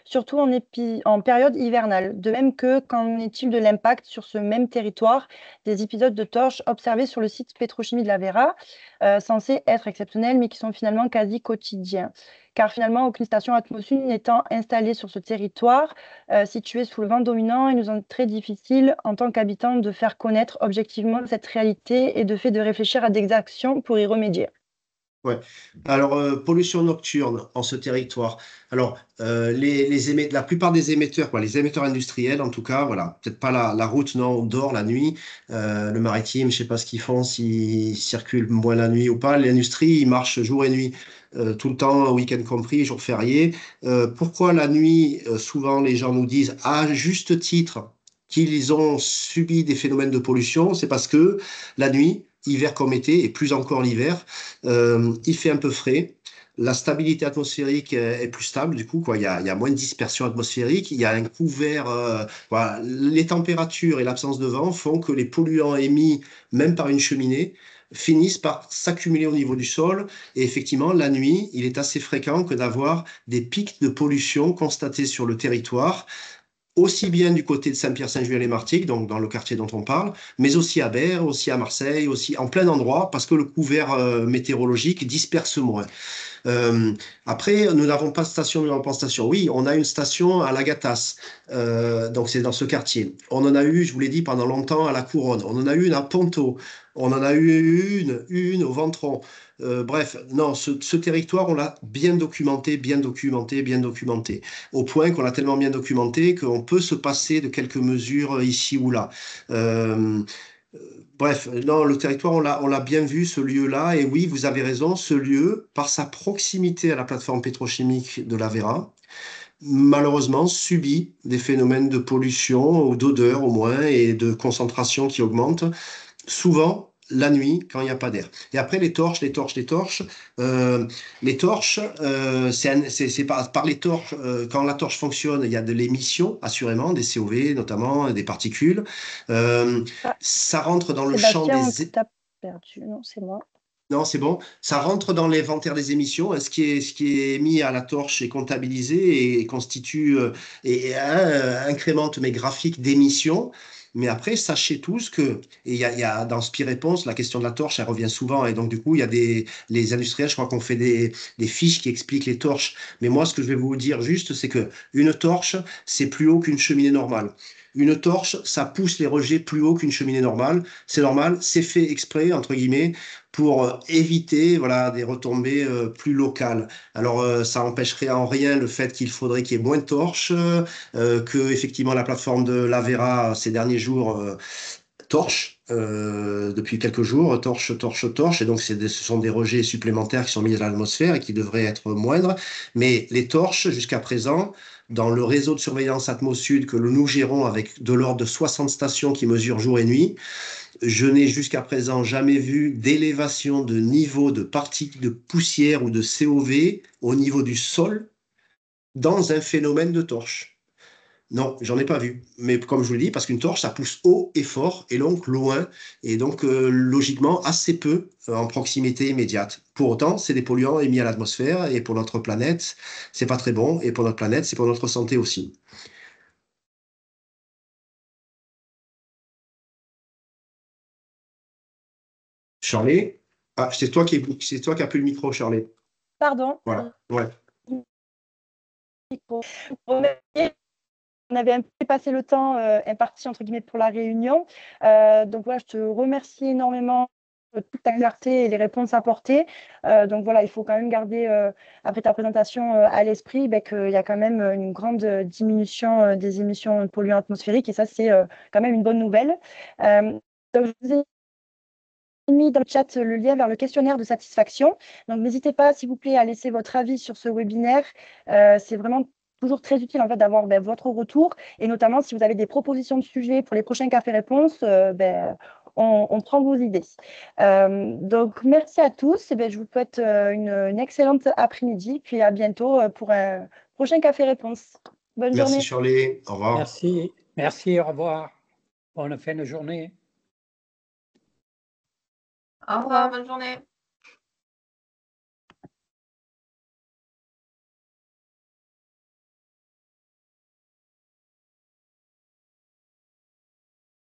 surtout en période hivernale. De même que, qu'en est-il de l'impact sur ce même territoire des épisodes de torches observés sur le site pétrochimie de la Vera, censés être exceptionnels, mais qui sont finalement quasi quotidiens. Car finalement, aucune station atmosphérique n'étant installée sur ce territoire, situé sous le vent dominant, il nous est très difficile, en tant qu'habitants, de faire connaître objectivement cette réalité et de fait de réfléchir à des actions pour y remédier. Ouais. Alors, pollution nocturne en ce territoire. Alors, la plupart des émetteurs, les émetteurs industriels, en tout cas, voilà, peut-être pas la route, non, on dort la nuit. Le maritime, je sais pas ce qu'ils font, s'ils circulent moins la nuit ou pas. L'industrie, ils marchent jour et nuit, tout le temps, week-end compris, jour férié. Pourquoi la nuit, souvent les gens nous disent, à juste titre, qu'ils ont subi des phénomènes de pollution, c'est parce que la nuit, hiver comme été, et plus encore l'hiver, il fait un peu frais. La stabilité atmosphérique est plus stable, du coup, quoi. Il y a moins de dispersion atmosphérique, il y a un couvert. Voilà. Les températures et l'absence de vent font que les polluants émis, même par une cheminée, finissent par s'accumuler au niveau du sol. Et effectivement, la nuit, il est assez fréquent que d'avoir des pics de pollution constatés sur le territoire, aussi bien du côté de Saint-Pierre-Saint-Julien-les-Martigues, donc dans le quartier dont on parle, mais aussi à Berre, aussi à Marseille, aussi en plein endroit, parce que le couvert météorologique disperse moins. Après, nous n'avons pas de station, nous n'avons pas de station. Oui, on a une station à Lagatas, donc c'est dans ce quartier. On en a eu, je vous l'ai dit, pendant longtemps à La Couronne. On en a eu une à Ponto. On en a eu une au Ventron. Bref, non, ce territoire, on l'a bien documenté, au point qu'on l'a tellement bien documenté qu'on peut se passer de quelques mesures ici ou là. Euh, Bref, non, le territoire, on l'a bien vu, ce lieu-là, et oui, vous avez raison, ce lieu, par sa proximité à la plateforme pétrochimique de l'Aveyra, malheureusement, subit des phénomènes de pollution, ou d'odeur au moins, et de concentration qui augmentent, souvent la nuit quand il n'y a pas d'air. Et après, les torches. Les torches, c'est par les torches, quand la torche fonctionne, il y a de l'émission, assurément, des COV notamment, des particules. Ah, Ça rentre dans le champ Sébastien, on des... t'a perdu. Non, c'est moi. Non, c'est bon. Ça rentre dans l'inventaire des émissions. Ce qui est mis à la torche est comptabilisé et constitue incrémente mes graphiques d'émissions. Mais après, sachez tous que, et il y a dans Spi Réponse, la question de la torche, elle revient souvent. Et donc, du coup, il y a les industriels, je crois qu'on fait des fiches qui expliquent les torches. Mais moi, ce que je vais vous dire juste, c'est que une torche, c'est plus haut qu'une cheminée normale. Une torche, ça pousse les rejets plus haut qu'une cheminée normale. C'est normal, c'est fait exprès, entre guillemets, pour éviter voilà, des retombées plus locales. Alors, ça n'empêcherait en rien le fait qu'il faudrait qu'il y ait moins de torches, que effectivement la plateforme de l'Aveyra ces derniers jours torche depuis quelques jours, torche, et donc ce sont des rejets supplémentaires qui sont mis à l'atmosphère et qui devraient être moindres. Mais les torches, jusqu'à présent, dans le réseau de surveillance Atmosud que nous gérons avec de l'ordre de 60 stations qui mesurent jour et nuit, je n'ai jusqu'à présent jamais vu d'élévation de niveau de particules de poussière ou de COV au niveau du sol dans un phénomène de torche. Non, j'en ai pas vu. Mais comme je vous le dis, parce qu'une torche, ça pousse haut et fort, et donc loin, et donc logiquement assez peu en proximité immédiate. Pour autant, c'est des polluants émis à l'atmosphère, et pour notre planète, c'est pas très bon, et pour notre planète, c'est pour notre santé aussi. Charlie? Ah, c'est toi qui as plus le micro, Charlie. Pardon. Voilà. Ouais. On avait un peu passé le temps imparti entre guillemets pour la réunion. Donc voilà, je te remercie énormément de toute ta clarté et les réponses apportées. Donc voilà, il faut quand même garder après ta présentation à l'esprit qu'il y a quand même une grande diminution des émissions polluants atmosphériques et ça c'est quand même une bonne nouvelle. Donc, je vous ai mis dans le chat le lien vers le questionnaire de satisfaction. Donc, n'hésitez pas, s'il vous plaît, à laisser votre avis sur ce webinaire. C'est vraiment toujours très utile en fait, d'avoir votre retour et notamment si vous avez des propositions de sujets pour les prochains cafés-réponses, on prend vos idées. Donc, merci à tous. Et je vous souhaite une excellente après-midi puis à bientôt pour un prochain café-réponse. Bonne Merci, journée. Charlie. Au revoir. Merci, au revoir. Bonne fin de journée. Au revoir, bonne journée.